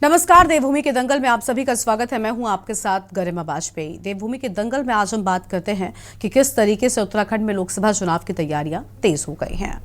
नमस्कार। देवभूमि के दंगल में आप सभी का स्वागत है। मैं हूं आपके साथ गरिमा वाजपेयी। देवभूमि के दंगल में आज हम बात करते हैं कि किस तरीके से उत्तराखंड में लोकसभा चुनाव की तैयारियां तेज हो गई हैं।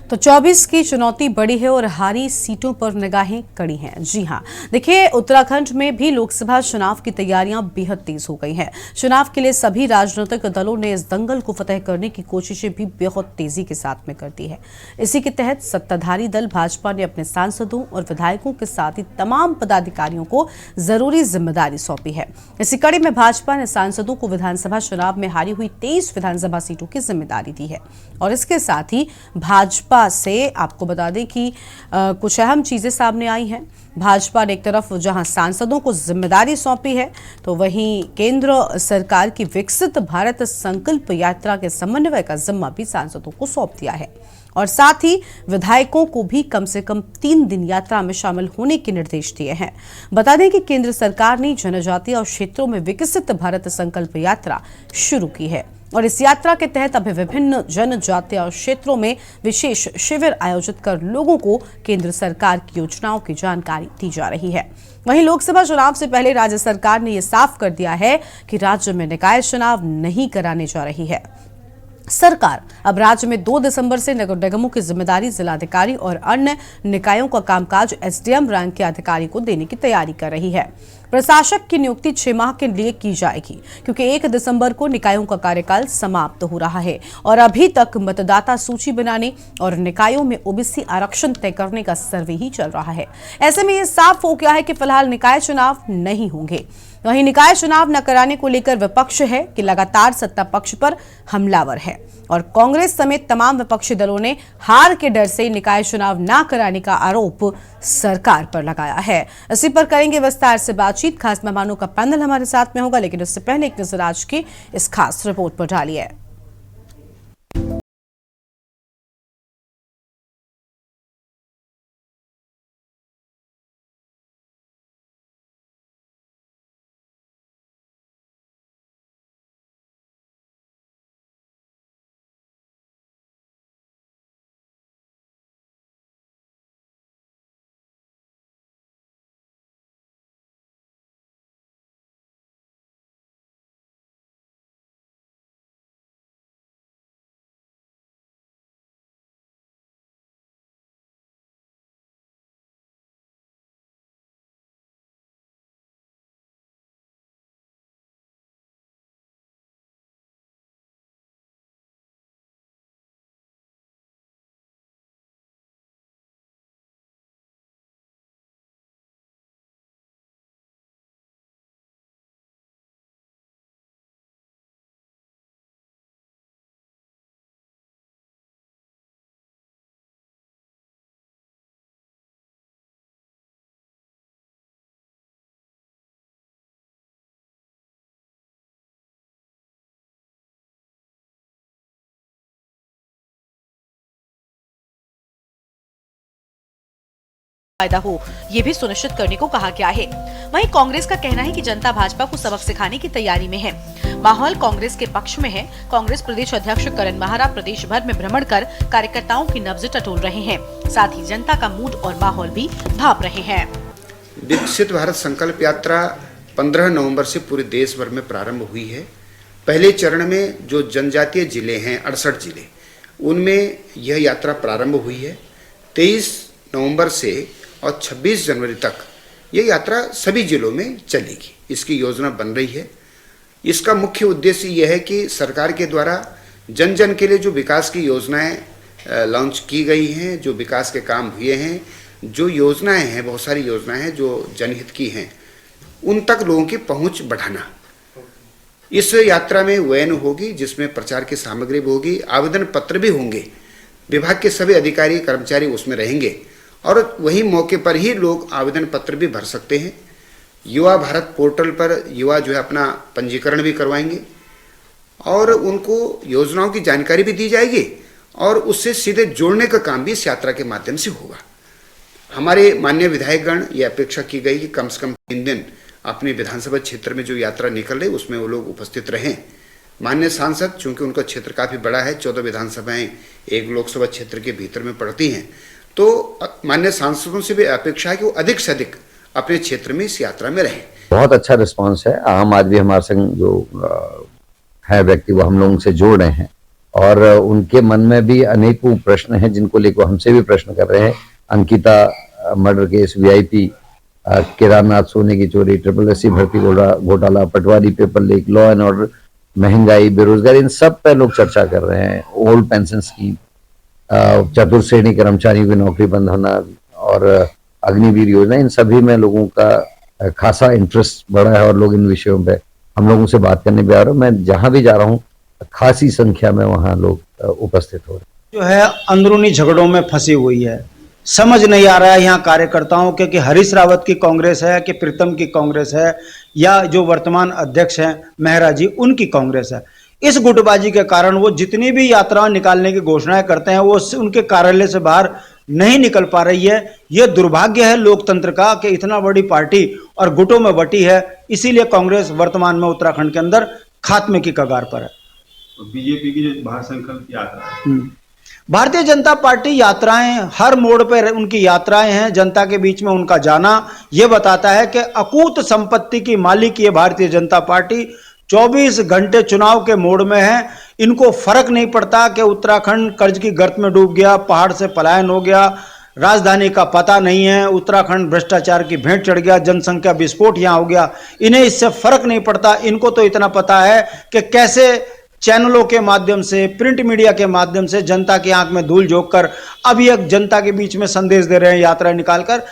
तो 24 की चुनौती बड़ी है और हारी सीटों पर निगाहें कड़ी हैं। जी हां, देखिए उत्तराखंड में भी लोकसभा चुनाव की तैयारियां बेहद तेज हो गई हैं। चुनाव के लिए सभी राजनीतिक दलों ने इस दंगल को फतेह करने की कोशिशें भी बेहद तेजी के साथ में कर दी है। इसी के तहत सत्ताधारी दल भाजपा ने अपने सांसदों और विधायकों के साथ ही तमाम पदाधिकारियों को जरूरी जिम्मेदारी सौंपी है। इसी कड़ी में भाजपा ने सांसदों को विधानसभा चुनाव में हारी हुई 23 विधानसभा सीटों की जिम्मेदारी दी है और इसके साथ ही भाजपा से आपको बता दें कि कुछ अहम चीजें सामने आई हैं। भाजपा ने एक तरफ जहां सांसदों को जिम्मेदारी सौंपी है, तो वहीं केंद्र सरकार की विकसित भारत संकल्प यात्रा के समन्वय का जिम्मा भी सांसदों को सौंप दिया है और साथ ही विधायकों को भी कम से कम 3 दिन यात्रा में शामिल होने के निर्देश दिए हैं। बता दें कि केंद्र सरकार ने जनजातीय और क्षेत्रों में विकसित भारत संकल्प यात्रा शुरू की है और इस यात्रा के तहत अभी विभिन्न जनजातीय क्षेत्रों में विशेष शिविर आयोजित कर लोगों को केंद्र सरकार की योजनाओं की जानकारी दी जा रही है। वहीं लोकसभा चुनाव से पहले राज्य सरकार ने यह साफ कर दिया है कि राज्य में निकाय चुनाव नहीं कराने जा रही है। सरकार अब राज्य में 2 दिसंबर से नगर निगमों की जिम्मेदारी जिलाधिकारी और अन्य निकायों का कामकाज एसडीएम रैंक के अधिकारी को देने की तैयारी कर रही है। प्रशासक की नियुक्ति 6 माह के लिए की जाएगी क्योंकि 1 दिसंबर को निकायों का कार्यकाल समाप्त हो रहा है और अभी तक मतदाता सूची बनाने और निकायों में ओबीसी आरक्षण तय करने का सर्वे ही चल रहा है। ऐसे में यह साफ हो गया है कि फिलहाल निकाय चुनाव नहीं होंगे। वहीं निकाय चुनाव न कराने को लेकर विपक्ष है कि लगातार सत्ता पक्ष पर हमलावर है और कांग्रेस समेत तमाम विपक्षी दलों ने हार के डर से निकाय चुनाव न कराने का आरोप सरकार पर लगाया है। इसी पर करेंगे विस्तार से बातचीत। खास मेहमानों का पैनल हमारे साथ में होगा, लेकिन उससे पहले एक नजर आज की इस खास रिपोर्ट पर डालिए। फायदा हो, ये भी सुनिश्चित करने को कहा गया है। वहीं कांग्रेस का कहना है कि जनता भाजपा को सबक सिखाने की तैयारी में है। माहौल कांग्रेस के पक्ष में है। कांग्रेस प्रदेश अध्यक्ष करण माहरा प्रदेश भर में भ्रमण कर कार्यकर्ताओं की नब्ज टटोल रहे हैं, साथ ही जनता का मूड और माहौल भी भाप रहे हैं। विकसित भारत संकल्प यात्रा 15 नवंबर से पूरे देश भर में प्रारंभ हुई है। पहले चरण में जो जनजातीय जिले हैं 68 जिले, उनमें यह यात्रा प्रारंभ हुई है। 23 नवंबर से और 26 जनवरी तक ये यात्रा सभी जिलों में चलेगी। इसकी योजना बन रही है। इसका मुख्य उद्देश्य यह है कि सरकार के द्वारा जन जन के लिए जो विकास की योजनाएं लॉन्च की गई हैं, जो विकास के काम हुए हैं, जो योजनाएं हैं, बहुत सारी योजनाएं हैं जो जनहित की हैं, उन तक लोगों की पहुंच बढ़ाना। इस यात्रा में वैन होगी जिसमें प्रचार की सामग्री भी होगी, आवेदन पत्र भी होंगे। विभाग के सभी अधिकारी कर्मचारी उसमें रहेंगे और वही मौके पर ही लोग आवेदन पत्र भी भर सकते हैं। युवा भारत पोर्टल पर युवा जो है अपना पंजीकरण भी करवाएंगे और उनको योजनाओं की जानकारी भी दी जाएगी और उससे सीधे जोड़ने का काम भी इस यात्रा के माध्यम से होगा। हमारे माननीय विधायकगण ये अपेक्षा की गई कि कम से कम 3 दिन अपने विधानसभा क्षेत्र में जो यात्रा निकल रही उसमें वो लोग उपस्थित रहें। माननीय सांसद, चूंकि उनका क्षेत्र काफ़ी बड़ा है, 14 विधानसभाएं एक लोकसभा क्षेत्र के भीतर में पड़ती हैं, तो माननीय सांसदों से भी अपेक्षा है कि वो अधिक से अधिक अपने क्षेत्र में इस यात्रा में रहें। बहुत अच्छा रिस्पांस है। आम आदमी हमारे संग जो है व्यक्ति वो हम लोगों से जोड़ रहे हैं और उनके मन में भी अनेकों प्रश्न हैं जिनको लेकर हमसे भी प्रश्न कर रहे हैं। Ankita murder case, VIP, Kedarnath सोने की चोरी, SSC भर्ती घोटाला, पटवारी paper leak, law and order, महंगाई, बेरोजगारी, इन सब पे लोग चर्चा कर रहे हैं। ओल्ड पेंशन स्कीम, चतुर्थ श्रेणी कर्मचारियों की नौकरी बंद होना और अग्निवीर योजना, इन सभी में लोगों का खासा इंटरेस्ट बढ़ा है और लोग इन विषयों पे हम लोगों से बात करने पे आ रहे हैं। मैं जहां भी जा रहा हूँ खासी संख्या में वहां लोग उपस्थित हो रहे हैं। जो है अंदरूनी झगड़ों में फंसी हुई है, समझ नहीं आ रहा है यहाँ कार्यकर्ताओं के कि हरीश रावत की कांग्रेस है कि प्रीतम की कांग्रेस है या जो वर्तमान अध्यक्ष हैं मेहरा जी उनकी कांग्रेस है। इस गुटबाजी के कारण वो जितनी भी यात्राएं निकालने की घोषणाएं करते हैं वो उनके कार्यालय से बाहर नहीं निकल पा रही है। ये दुर्भाग्य है लोकतंत्र का कि इतना बड़ी पार्टी और गुटों में बटी है। इसीलिए कांग्रेस वर्तमान में उत्तराखंड के अंदर खात्मे की कगार पर है। बीजेपी की जो महासंकल्प यात्रा है, भारतीय जनता पार्टी यात्राएं हर मोड़ पर उनकी यात्राएं हैं। जनता के बीच में उनका जाना यह बताता है कि अकूत संपत्ति की मालिक ये भारतीय जनता पार्टी 24 घंटे चुनाव के मोड में है। इनको फर्क नहीं पड़ता कि उत्तराखंड कर्ज की गर्त में डूब गया, पहाड़ से पलायन हो गया, राजधानी का पता नहीं है, उत्तराखंड भ्रष्टाचार की भेंट चढ़ गया, जनसंख्या विस्फोट यहां हो गया। इन्हें इससे फर्क नहीं पड़ता। इनको तो इतना पता है कि कैसे चैनलों के माध्यम से, प्रिंट मीडिया के माध्यम से जनता की आंख में धूल झोंक कर अब ये जनता के बीच में संदेश दे रहे हैं यात्रा निकालकर।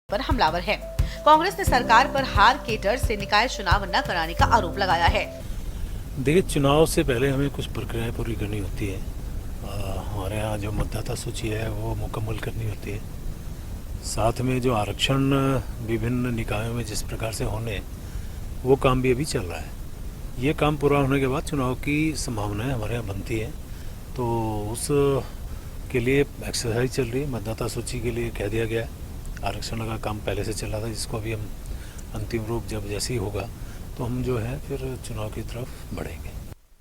पर हमलावर है। कांग्रेस ने सरकार पर हार के डर से निकाय चुनाव न कराने का आरोप लगाया है। देखिए, चुनाव से पहले हमें कुछ प्रक्रियाएं पूरी करनी होती है। हमारे यहाँ जो मतदाता सूची है वो मुकम्मल करनी होती है। साथ में जो आरक्षण विभिन्न निकायों में जिस प्रकार से होने, वो काम भी अभी चल रहा है। ये काम पूरा होने के बाद चुनाव की संभावनाएं हमारे यहाँ बनती है, तो उस के लिए एक्सरसाइज चल रही है। मतदाता सूची के लिए कह दिया गया है। आरक्षण का काम पहले से चल रहा था, जिसको अभी हम अंतिम रूप जब जैसे ही होगा तो हम जो है फिर चुनाव की तरफ बढ़ेंगे।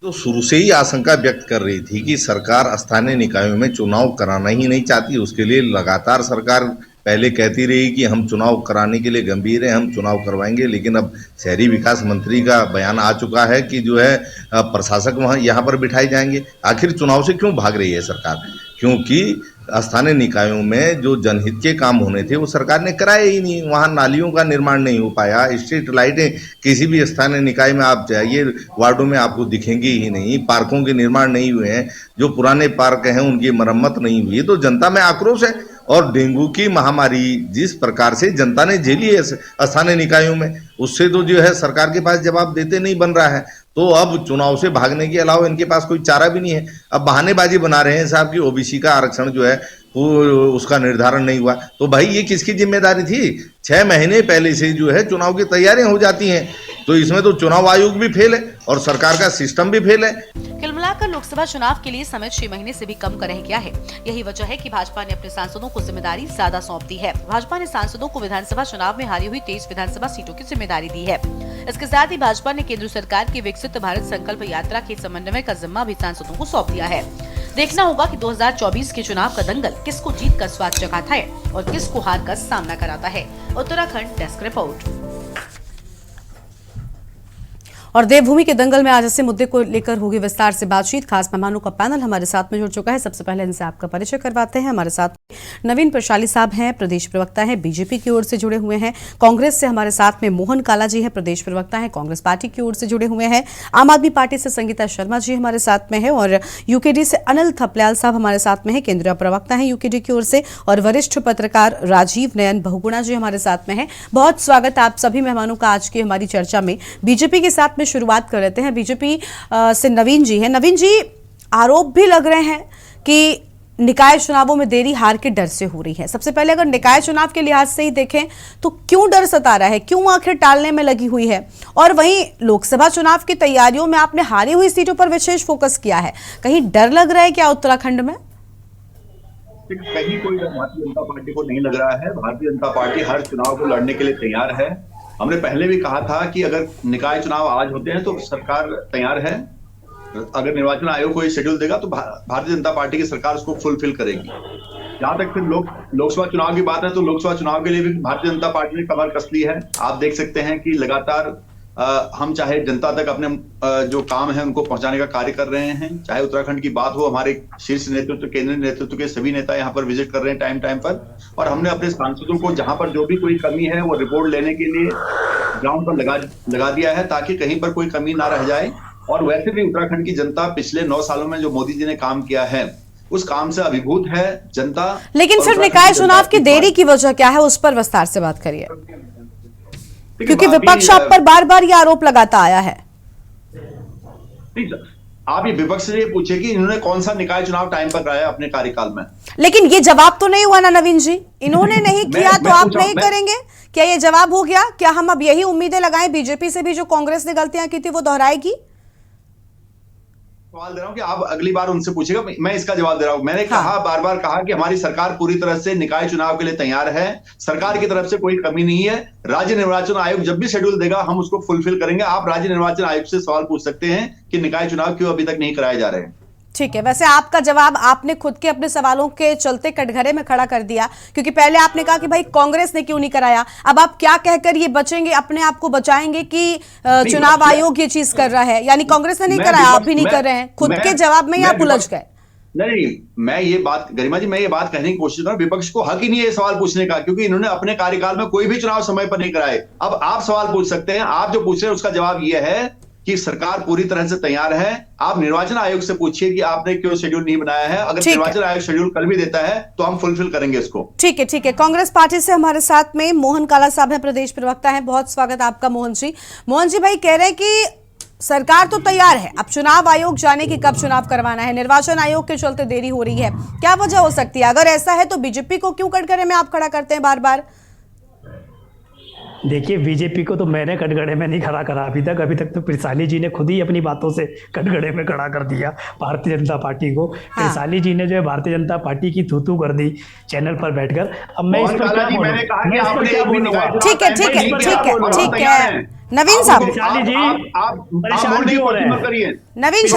तो शुरू से ही आशंका व्यक्त कर रही थी कि सरकार स्थानीय निकायों में चुनाव कराना ही नहीं चाहती। उसके लिए लगातार सरकार पहले कहती रही कि हम चुनाव कराने के लिए गंभीर हैं, हम चुनाव करवाएंगे, लेकिन अब शहरी विकास मंत्री का बयान आ चुका है कि जो है प्रशासक वहाँ यहाँ पर बिठाए जाएंगे। आखिर चुनाव से क्यों भाग रही है सरकार? क्योंकि स्थानीय निकायों में जो जनहित के काम होने थे वो सरकार ने कराए ही नहीं। वहाँ नालियों का निर्माण नहीं हो पाया, स्ट्रीट लाइटें किसी भी स्थानीय निकाय में आप जाइए वार्डों में आपको दिखेंगी ही नहीं, पार्कों के निर्माण नहीं हुए हैं, जो पुराने पार्क हैं उनकी मरम्मत नहीं हुई। तो जनता में आक्रोश है। और डेंगू की महामारी जिस प्रकार से जनता ने झेली है स्थानीय निकायों में, उससे तो जो है सरकार के पास जवाब देते नहीं बन रहा है। तो अब चुनाव से भागने के अलावा इनके पास कोई चारा भी नहीं है। अब बहानेबाजी बना रहे हैं साहब कि ओबीसी का आरक्षण जो है उसका निर्धारण नहीं हुआ। तो भाई ये किसकी जिम्मेदारी थी? 6 महीने पहले से जो है चुनाव की तैयारियां हो जाती हैं, तो इसमें तो चुनाव आयोग भी फेल है और सरकार का सिस्टम भी फेल है। कुल मिलाकर लोकसभा चुनाव के लिए समय 6 महीने से भी कम का रह गया है। यही वजह है कि भाजपा ने अपने सांसदों को जिम्मेदारी ज्यादा सौंप दी है। भाजपा ने सांसदों को विधानसभा चुनाव में हारी हुई 23 विधानसभा सीटों की जिम्मेदारी दी है। इसके साथ ही भाजपा ने केंद्र सरकार की विकसित भारत संकल्प यात्रा के समन्वय का जिम्मा भी सांसदों को सौंप दिया है। देखना होगा कि 2024 के चुनाव का दंगल किसको जीत का स्वाद चखाता है और किसको हार का सामना कराता है। Uttarakhand desk report. और देवभूमि के दंगल में आज ऐसे मुद्दे को लेकर होगी विस्तार से बातचीत। खास मेहमानों का पैनल हमारे साथ में जुड़ चुका है। सबसे पहले इनसे आपका परिचय करवाते हैं। हमारे साथ नवीन प्रशाली साहब हैं, प्रदेश प्रवक्ता हैं, बीजेपी की ओर से जुड़े हुए हैं। कांग्रेस से हमारे साथ में मोहन काला जी है, प्रदेश प्रवक्ता हैं, कांग्रेस पार्टी की ओर से जुड़े हुए हैं। आम आदमी पार्टी से संगीता शर्मा जी हमारे साथ में है और यूकेडी से अनिल थपलियाल साहब हमारे साथ में है, केंद्रीय प्रवक्ता है यूकेडी की ओर से। और वरिष्ठ पत्रकार राजीव नयन बहुगुणा जी हमारे साथ में है। बहुत स्वागत आप सभी मेहमानों का आज की हमारी चर्चा में। बीजेपी के साथ में शुरुआत कर लेते हैं। बीजेपी से नवीन जी हैं। नवीन जी, आरोप भी लग रहे हैं कि निकाय चुनावों में देरी हार के डर से हो रही है। सबसे पहले अगर निकाय चुनाव के लिहाज से ही देखें तो क्यों डर सता रहा है, क्यों आखिर टालने में लगी हुई है? और वहीं लोकसभा चुनाव की तैयारियों में आपने हारी हुई सीटों पर विशेष फोकस किया है, कहीं डर लग रहा है क्या उत्तराखंड में? कहीं कोई भारतीय जनता पार्टी को नहीं लग रहा है। भारतीय जनता पार्टी हर चुनाव को लड़ने के लिए तैयार है। हमने पहले भी कहा था कि अगर निकाय चुनाव आज होते हैं तो सरकार तैयार है। अगर निर्वाचन आयोग कोई शेड्यूल देगा तो भारतीय जनता पार्टी की सरकार उसको फुलफिल करेगी। जहां तक फिर लोकसभा चुनाव की बात है तो लोकसभा चुनाव के लिए भी भारतीय जनता पार्टी ने कमर कस ली है। आप देख सकते हैं कि लगातार हम चाहे जनता तक अपने जो काम है उनको पहुंचाने का कार्य कर रहे हैं। चाहे उत्तराखंड की बात हो, हमारे शीर्ष नेतृत्व, केंद्रीय नेतृत्व के सभी नेता यहाँ पर विजिट कर रहे हैं टाइम टाइम पर। और हमने अपने सांसदों को जहां पर जो भी कोई कमी है वो रिपोर्ट लेने के लिए ग्राउंड पर लगा दिया है ताकि कहीं पर कोई कमी ना रह जाए। और वैसे भी उत्तराखंड की जनता पिछले 9 सालों में जो मोदी जी ने काम किया है उस काम से अभिभूत है जनता। लेकिन सिर्फ निकाय चुनाव की देरी की वजह क्या है, उस पर विस्तार से बात करिए, क्योंकि विपक्ष आप पर बार बार ये आरोप लगाता आया है। आप ये विपक्ष से ये पूछे कि इन्होंने कौन सा निकाय चुनाव टाइम पर कराया अपने कार्यकाल में। लेकिन ये जवाब तो नहीं हुआ ना नवीन जी, इन्होंने नहीं किया तो आप नहीं करेंगे क्या? ये जवाब हो गया क्या? हम अब यही उम्मीदें लगाएं बीजेपी से भी, जो कांग्रेस ने गलतियां की थी वो दोहराएगी? सवाल दे रहा हूं कि आप अगली बार उनसे पूछेगा, मैं इसका जवाब दे रहा हूं। मैंने कहा, बार बार कहा कि हमारी सरकार पूरी तरह से निकाय चुनाव के लिए तैयार है। सरकार की तरफ से कोई कमी नहीं है। राज्य निर्वाचन आयोग जब भी शेड्यूल देगा हम उसको फुलफिल करेंगे। आप राज्य निर्वाचन आयोग से सवाल पूछ सकते हैं कि निकाय चुनाव क्यों अभी तक नहीं कराए जा रहे हैं। ठीक है, वैसे आपका जवाब आपने खुद के अपने सवालों के चलते कटघरे में खड़ा कर दिया, क्योंकि पहले आपने कहा कि भाई कांग्रेस ने क्यों नहीं कराया। अब आप क्या कहकर ये बचेंगे, अपने आप को बचाएंगे कि चुनाव आयोग ये चीज कर रहा है, यानी कांग्रेस ने नहीं कराया, आप भी नहीं कर रहे हैं? खुद के जवाब में ही आप उलझ गए। नहीं, मैं ये बात, गरिमा जी, मैं ये बात कहने की कोशिश कर रहा हूं, विपक्ष को हक ही नहीं है ये सवाल पूछने का, क्योंकि इन्होंने अपने कार्यकाल में कोई भी चुनाव समय पर नहीं कराए। अब आप सवाल पूछ सकते हैं। आप जो पूछ रहे हैं उसका जवाब ये है कि सरकार पूरी तरह से तैयार है। आप निर्वाचन आयोग से पूछिए कि आपने क्यों शेड्यूल नहीं बनाया है। अगर निर्वाचन आयोग शेड्यूल कल भी देता है तो हम फुलफिल करेंगे इसको। ठीक है, ठीक है। कांग्रेस पार्टी से हमारे साथ में मोहन काला साहब हैं, प्रदेश प्रवक्ता हैं। बहुत स्वागत आपका मोहन जी। मोहन जी भाई कह रहे हैं कि सरकार तो तैयार है, अब चुनाव आयोग जाने की कब चुनाव करवाना है, निर्वाचन आयोग के चलते देरी हो रही है। क्या वजह हो सकती है? अगर ऐसा है तो बीजेपी को क्यों कटघरे में आप खड़ा करते हैं बार बार? देखिए, बीजेपी को तो मैंने कटघरे में नहीं खड़ा करा अभी तक तो पिरसाली जी ने खुद ही अपनी बातों से कटघरे में खड़ा कर दिया भारतीय जनता पार्टी को। पिरसाली जी ने जो है भारतीय जनता पार्टी की थू कर दी चैनल पर बैठकर। अब मैं इस पर क्या बोलूंगा? ठीक है, ठीक है, ठीक है, ठीक है। नवीन साहब, परेशान नहीं हो रहे हैं। नवीन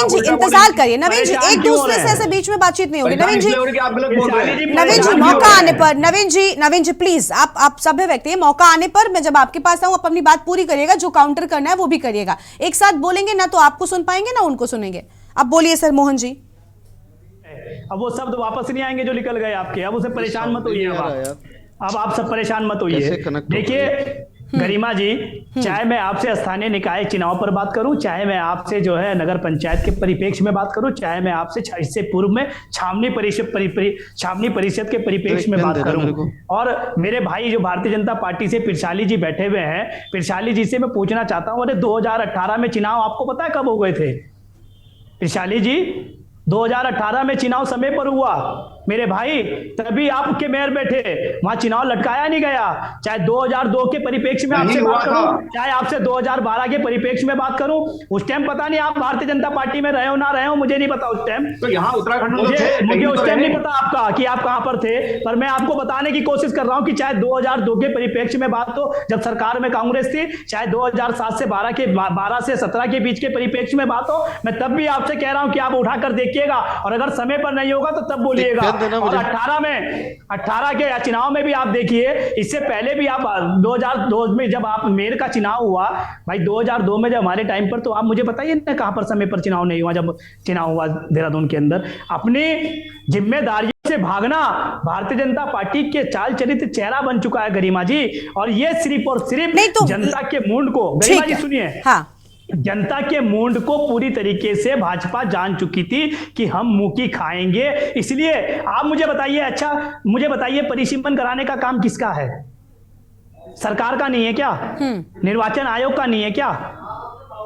जी इंतजार करिए। नवीन जी, एक दूसरे से ऐसे बीच में बातचीत नहीं होगी। नवीन जी मौका आने पर, नवीन जी प्लीज, आप सभ्य व्यक्ति हैं, मौका आने पर मैं जब आपके पास आऊं आप अपनी बात पूरी करिएगा, जो काउंटर करना है वो भी करिएगा। एक साथ बोलेंगे ना तो आपको सुन पाएंगे ना उनको सुनेंगे। अब बोलिए सर मोहन जी। अब वो शब्द वापस नहीं आएंगे जो निकल गए आपके। अब उसे परेशान मत होइए। अब आप सब परेशान मत होइए। देखिए गरिमा जी, चाहे मैं आपसे स्थानीय निकाय चुनाव पर बात करूं, चाहे मैं आपसे जो है नगर पंचायत के परिप्रेक्ष्य में बात करूं, चाहे मैं आपसे इससे पूर्व में छावनी परिषद के परिप्रेक्ष्य में बात करूं, और मेरे भाई जो भारतीय जनता पार्टी से पिरसाली जी बैठे हुए हैं, पिरसाली जी से मैं पूछना चाहता हूं, अरे 2018 में चुनाव आपको पता है कब हो गए थे पिरसाली जी? 2018 में चुनाव समय पर हुआ मेरे भाई, तभी आपके मेयर बैठे, वहां चुनाव लटकाया नहीं गया। चाहे 2002 के परिप्रेक्ष्य में आपसे बात करूं, चाहे आपसे 2012 के परिप्रेक्ष्य में बात करूं, उस टाइम पता नहीं आप भारतीय जनता पार्टी में रहे हो ना रहे हो, मुझे नहीं पता उस टाइम। तो यहाँ उत्तराखंड में मुझे उस टाइम नहीं पता आपका कि आप कहां पर थे, पर मैं आपको बताने की कोशिश कर रहा हूं कि चाहे 2002 के परिप्रेक्ष्य में बात हो, जब सरकार में कांग्रेस थी, चाहे 2007 से 12 से 17 के बीच के परिप्रेक्ष्य में बात हो, मैं तब भी आपसे कह रहा हूं कि आप उठाकर देखिएगा, और अगर समय पर नहीं होगा तो तब बोलिएगा। और 18 के चुनाव में भी आप देखिए, इससे पहले भी आप 2002 में जब आप मेयर का चुनाव हुआ, भाई 2002 में जब हमारे टाइम पर, तो आप मुझे बताइए ना कहां पर समय पर चुनाव नहीं हुआ, जब चुनाव हुआ देहरादून के अंदर। अपनी जिम्मेदारियों से भागना भारतीय जनता पार्टी के चाल चरित्र चेहरा बन चुका है गरिमा जी, और ये सिर्फ और सिर्फ जनता के मूड को, गरिमा जी सुनिए, हाँ, जनता के मूड को पूरी तरीके से भाजपा जान चुकी थी कि हम मुंह खाएंगे। इसलिए आप मुझे बताइए, अच्छा मुझे बताइए, परिसीमन कराने का काम किसका है? सरकार का नहीं है क्या? निर्वाचन आयोग का नहीं है क्या?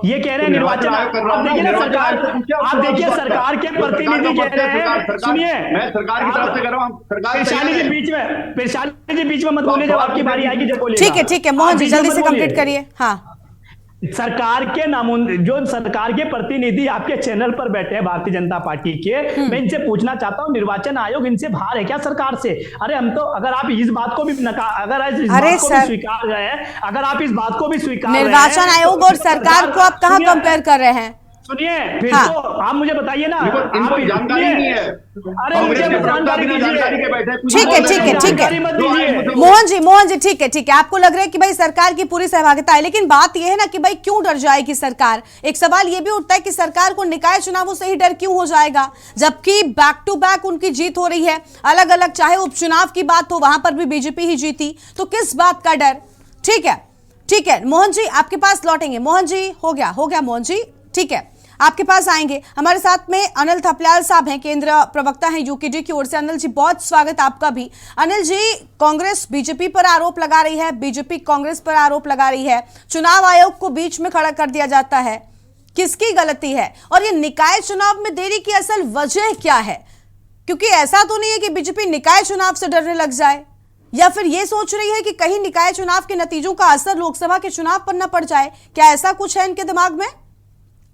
ये कह रहे हैं निर्वाचन आयोग कर रहा हूं। आप देखिए सरकार के प्रतिनिधि कह रहे हैं, सुनिए, मैं सरकार की तरफ से कर रहा हूं, परेशानी के बीच में मत बोलिए, जब आपकी बारी आएगी जब बोलिएगा। ठीक है मोहन जी, जल्दी से कंप्लीट करिए। हाँ, सरकार के प्रतिनिधि आपके चैनल पर बैठे हैं भारतीय जनता पार्टी के, मैं इनसे पूछना चाहता हूं, निर्वाचन आयोग इनसे बाहर है क्या सरकार से? अरे हम तो, अगर आप इस बात को भी स्वीकार रहे हैं, अगर आप इस बात को भी स्वीकार, निर्वाचन आयोग और सरकार को आप कहां कंपेयर कर रहे हैं? सुनिए, फिर तो आप मुझे बताइए ना, इनको जानकारी नहीं है। अरे मुझे जानकारी दीजिए। ठीक है मोहन जी ठीक है, आपको लग रहा है कि भाई सरकार की पूरी सहभागिता है, लेकिन बात यह है ना कि भाई क्यों डर जाएगी सरकार? एक सवाल यह भी उठता है कि सरकार को निकाय चुनावों से ही डर क्यों हो जाएगा, जबकि बैक टू बैक उनकी जीत हो रही है अलग अलग, चाहे उपचुनाव की बात हो वहां पर भी बीजेपी ही जीती, तो किस बात का डर? ठीक है मोहन जी, आपके पास लौटेंगे। मोहन जी हो गया मोहन जी, ठीक है, आपके पास आएंगे। हमारे साथ में अनिल थपलियाल साहब हैं, केंद्र प्रवक्ता हैं यूकेडी की ओर से। अनिल जी बहुत स्वागत आपका भी। अनिल जी, कांग्रेस बीजेपी पर आरोप लगा रही है, बीजेपी कांग्रेस पर आरोप लगा रही है, चुनाव आयोग को बीच में खड़ा कर दिया जाता है, किसकी गलती है? और ये निकाय चुनाव में देरी की असल वजह क्या है? क्योंकि ऐसा तो नहीं है कि बीजेपी निकाय चुनाव से डरने लग जाए, या फिर ये सोच रही है कि कहीं निकाय चुनाव के नतीजों का असर लोकसभा के चुनाव पर न पड़ जाए, क्या ऐसा कुछ है इनके दिमाग में?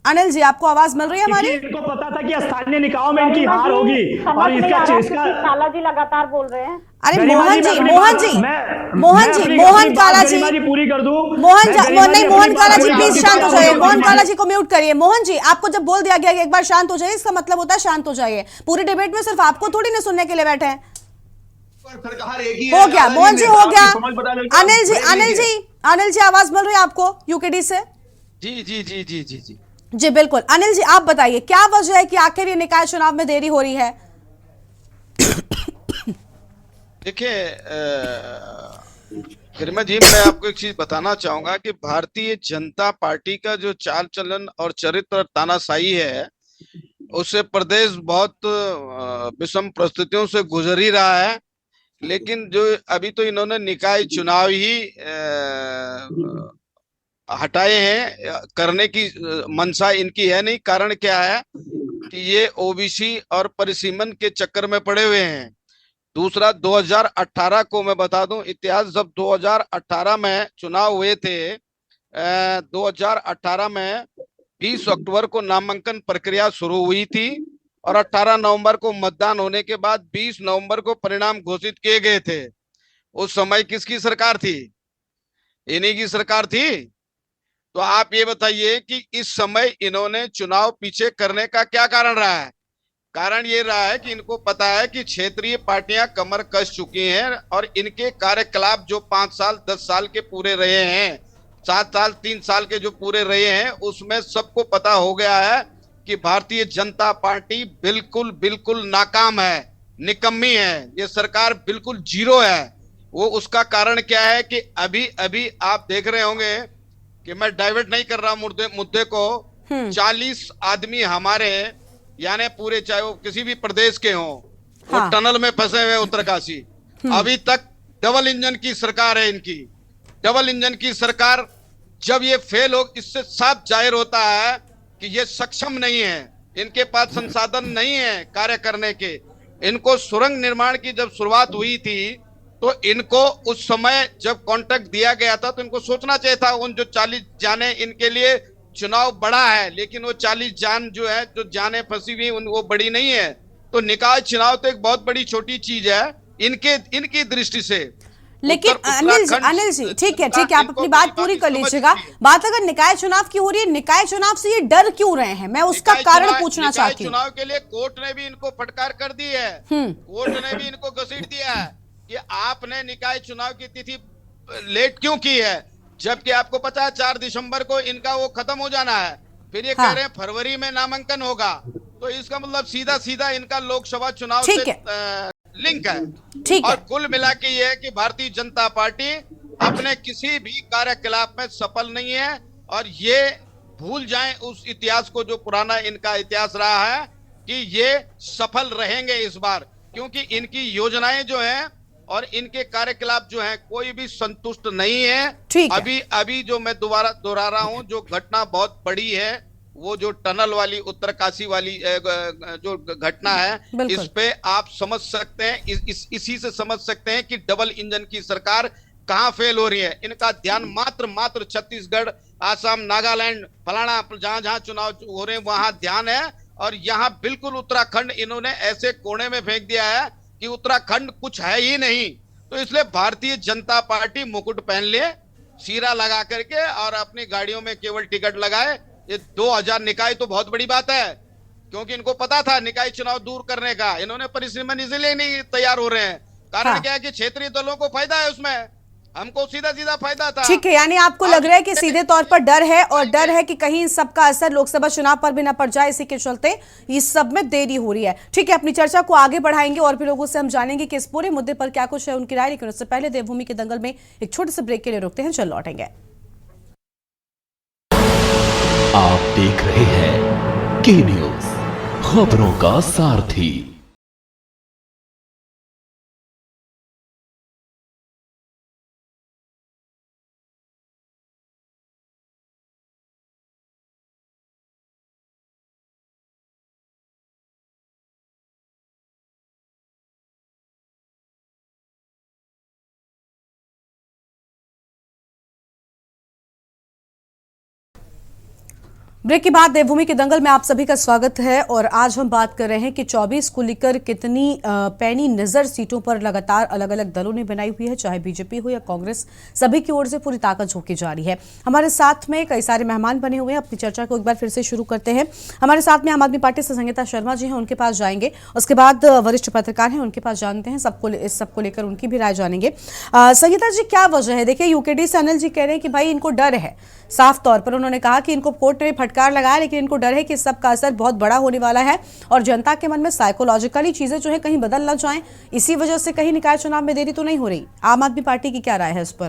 अनिल जी, आपको आवाज मिल रही है हमारी? इनको पता था कि स्थानीय निकायों में इनकी हार होगी, और इसका काला जी लगातार बोल रहे हैं। अरे मोहन काला जी पूरी कर दूं। मोहन काला जी प्लीज शांत हो जाइए, मोहन काला जी को म्यूट करिए। मोहन जी, आपको जब बोल दिया गया कि एक बार शांत हो जाइए, इसका मतलब होता है शांत हो जाइए। पूरी डिबेट में सिर्फ आपको थोड़ी ना सुनने के लिए बैठे हैं। हो गया मोहन जी, हो गया। अनिल जी आवाज मिल रही है आपको यूकेडी से? जी बिल्कुल। अनिल जी आप बताइए, क्या वजह है कि आखिर ये निकाय चुनाव में देरी हो रही है? देखिए गरिमा जी, मैं आपको एक चीज बताना चाहूंगा कि भारतीय जनता पार्टी का जो चाल चलन और चरित्र तानाशाही है, उससे प्रदेश बहुत विषम परिस्थितियों से गुजर ही रहा है। लेकिन जो अभी तो इन्होंने निकाय चुनाव ही हटाए हैं, करने की मंशा इनकी है नहीं। कारण क्या है कि ये ओबीसी और परिसीमन के चक्कर में पड़े हुए हैं। दूसरा, 2018 को मैं बता दूं इतिहास, जब 2018 में चुनाव हुए थे, 2018 में 20 अक्टूबर को नामांकन प्रक्रिया शुरू हुई थी, और 18 नवंबर को मतदान होने के बाद 20 नवंबर को परिणाम घोषित किए गए थे। उस समय किसकी सरकार थी? इन्हीं की सरकार थी। तो आप ये बताइए कि इस समय इन्होंने चुनाव पीछे करने का क्या कारण रहा है? कारण ये रहा है कि इनको पता है कि क्षेत्रीय पार्टियां कमर कस चुकी हैं, और इनके कार्यकलाप जो 5 साल 10 साल के पूरे रहे हैं, 7 साल 3 साल के जो पूरे रहे हैं, उसमें सबको पता हो गया है कि भारतीय जनता पार्टी बिल्कुल नाकाम है, निकम्मी है, ये सरकार बिल्कुल जीरो है। वो उसका कारण क्या है कि अभी आप देख रहे होंगे कि मैं डाइवर्ट नहीं कर रहा मुद्दे को, 40 आदमी हमारे, यानी पूरे, चाहे वो किसी भी प्रदेश के हों, वो टनल में फंसे हुए उत्तरकाशी। अभी तक डबल इंजन की सरकार है इनकी, डबल इंजन की सरकार। जब ये फेल हो, इससे साफ जाहिर होता है कि ये सक्षम नहीं है, इनके पास संसाधन नहीं है कार्य करने के। इनको सुरंग निर्माण की जब शुरुआत हुई थी तो इनको उस समय जब कॉन्ट्रैक्ट दिया गया था तो इनको सोचना चाहिए था। उन जो 40 जाने इनके लिए चुनाव बड़ा है, लेकिन वो 40 जान जो है, जो जाने फंसी हुई वो बड़ी नहीं है। तो निकाय चुनाव तो एक बहुत बड़ी छोटी चीज है इनकी दृष्टि से। लेकिन अनिल जी ठीक है, आप अपनी बात पूरी कर लीजिएगा। बात अगर निकाय चुनाव की हो रही है, निकाय चुनाव से ये डर क्यों रहे हैं, मैं उसका कारण पूछना चाहती हूँ। चुनाव के लिए कोर्ट ने भी इनको फटकार कर दी है, कोर्ट ने भी इनको घसीट दिया है कि आपने निकाय चुनाव की तिथि लेट क्यों की है, जबकि आपको पता है 4 दिसंबर को इनका वो खत्म हो जाना है। फिर ये कह रहे हैं फरवरी में नामांकन होगा, तो इसका मतलब सीधा सीधा इनका लोकसभा चुनाव से लिंक है। और कुल मिला के ये है कि भारतीय जनता पार्टी अपने किसी भी कार्यकलाप में सफल नहीं है, और ये भूल जाएं उस इतिहास को जो पुराना इनका इतिहास रहा है कि ये सफल रहेंगे इस बार, क्योंकि इनकी योजनाएं जो हैं और इनके कार्यकलाप जो हैं कोई भी संतुष्ट नहीं है। अभी जो मैं दोबारा दोहरा रहा हूं, जो घटना बहुत बड़ी है, वो जो टनल वाली उत्तरकाशी वाली जो घटना है, इस पे आप समझ सकते हैं, इसी से समझ सकते हैं कि डबल इंजन की सरकार कहां फेल हो रही है। इनका ध्यान मात्र छत्तीसगढ़, आसाम, नागालैंड, फलाना जहां चुनाव हो रहे हैं वहां ध्यान है, और यहाँ बिल्कुल उत्तराखंड इन्होंने ऐसे कोने में फेंक दिया है कि उत्तराखंड कुछ है ही नहीं। तो इसलिए भारतीय जनता पार्टी मुकुट पहन ले, सीरा लगा करके, और अपनी गाड़ियों में केवल टिकट लगाए। ये 2000 निकाय तो बहुत बड़ी बात है, क्योंकि इनको पता था निकाय चुनाव दूर करने का, इन्होंने परिसीमन इसलिए नहीं तैयार हो रहे हैं। कारण क्या है कि क्षेत्रीय दलों को फायदा है उसमें, हमको सीधा फायदा था। ठीक है, यानी आपको लग रहा है कि सीधे तौर पर डर है, और डर है कि कहीं इन सबका असर लोकसभा चुनाव पर भी न पड़ जाए, इसी के चलते इस सब में देरी हो रही है। ठीक है, अपनी चर्चा को आगे बढ़ाएंगे और भी लोगों से हम जानेंगे कि इस पूरे मुद्दे पर क्या कुछ है उनकी राय, लेकिन उससे पहले देवभूमि के दंगल में एक छोटे से ब्रेक के लिए रुकते हैं, चल लौटेंगे। आप देख रहे हैं के न्यूज, खबरों का सारथी। ब्रेक के बाद देवभूमि के दंगल में आप सभी का स्वागत है, और आज हम बात कर रहे हैं कि 24 को लेकर कितनी पैनी नजर सीटों पर लगातार अलग अलग दलों ने बनाई हुई है, चाहे बीजेपी हो या कांग्रेस, सभी की ओर से पूरी ताकत झोंकी जा रही है। हमारे साथ में कई सारे मेहमान बने हुए हैं, अपनी चर्चा को एक बार फिर से शुरू करते हैं। हमारे साथ में आम आदमी पार्टी से संगीता शर्मा जी हैं, उनके पास जाएंगे। उसके बाद वरिष्ठ पत्रकार हैं, उनके पास जानते हैं, इस सबको लेकर उनकी भी राय जानेंगे। संगीता जी, क्या वजह है? देखिए, यूकेडी से अनिल जी कह रहे हैं कि भाई इनको डर है, साफ तौर पर उन्होंने कहा कि इनको कोर्ट ने फटकार लगाया, लेकिन इनको डर है कि सबका असर बहुत बड़ा होने वाला है, और जनता के मन में साइकोलॉजिकली चीजें जो है कहीं बदल ना जाएं, इसी वजह से कहीं निकाय चुनाव में देरी तो नहीं हो रही। आम आदमी पार्टी की क्या राय है इस पर?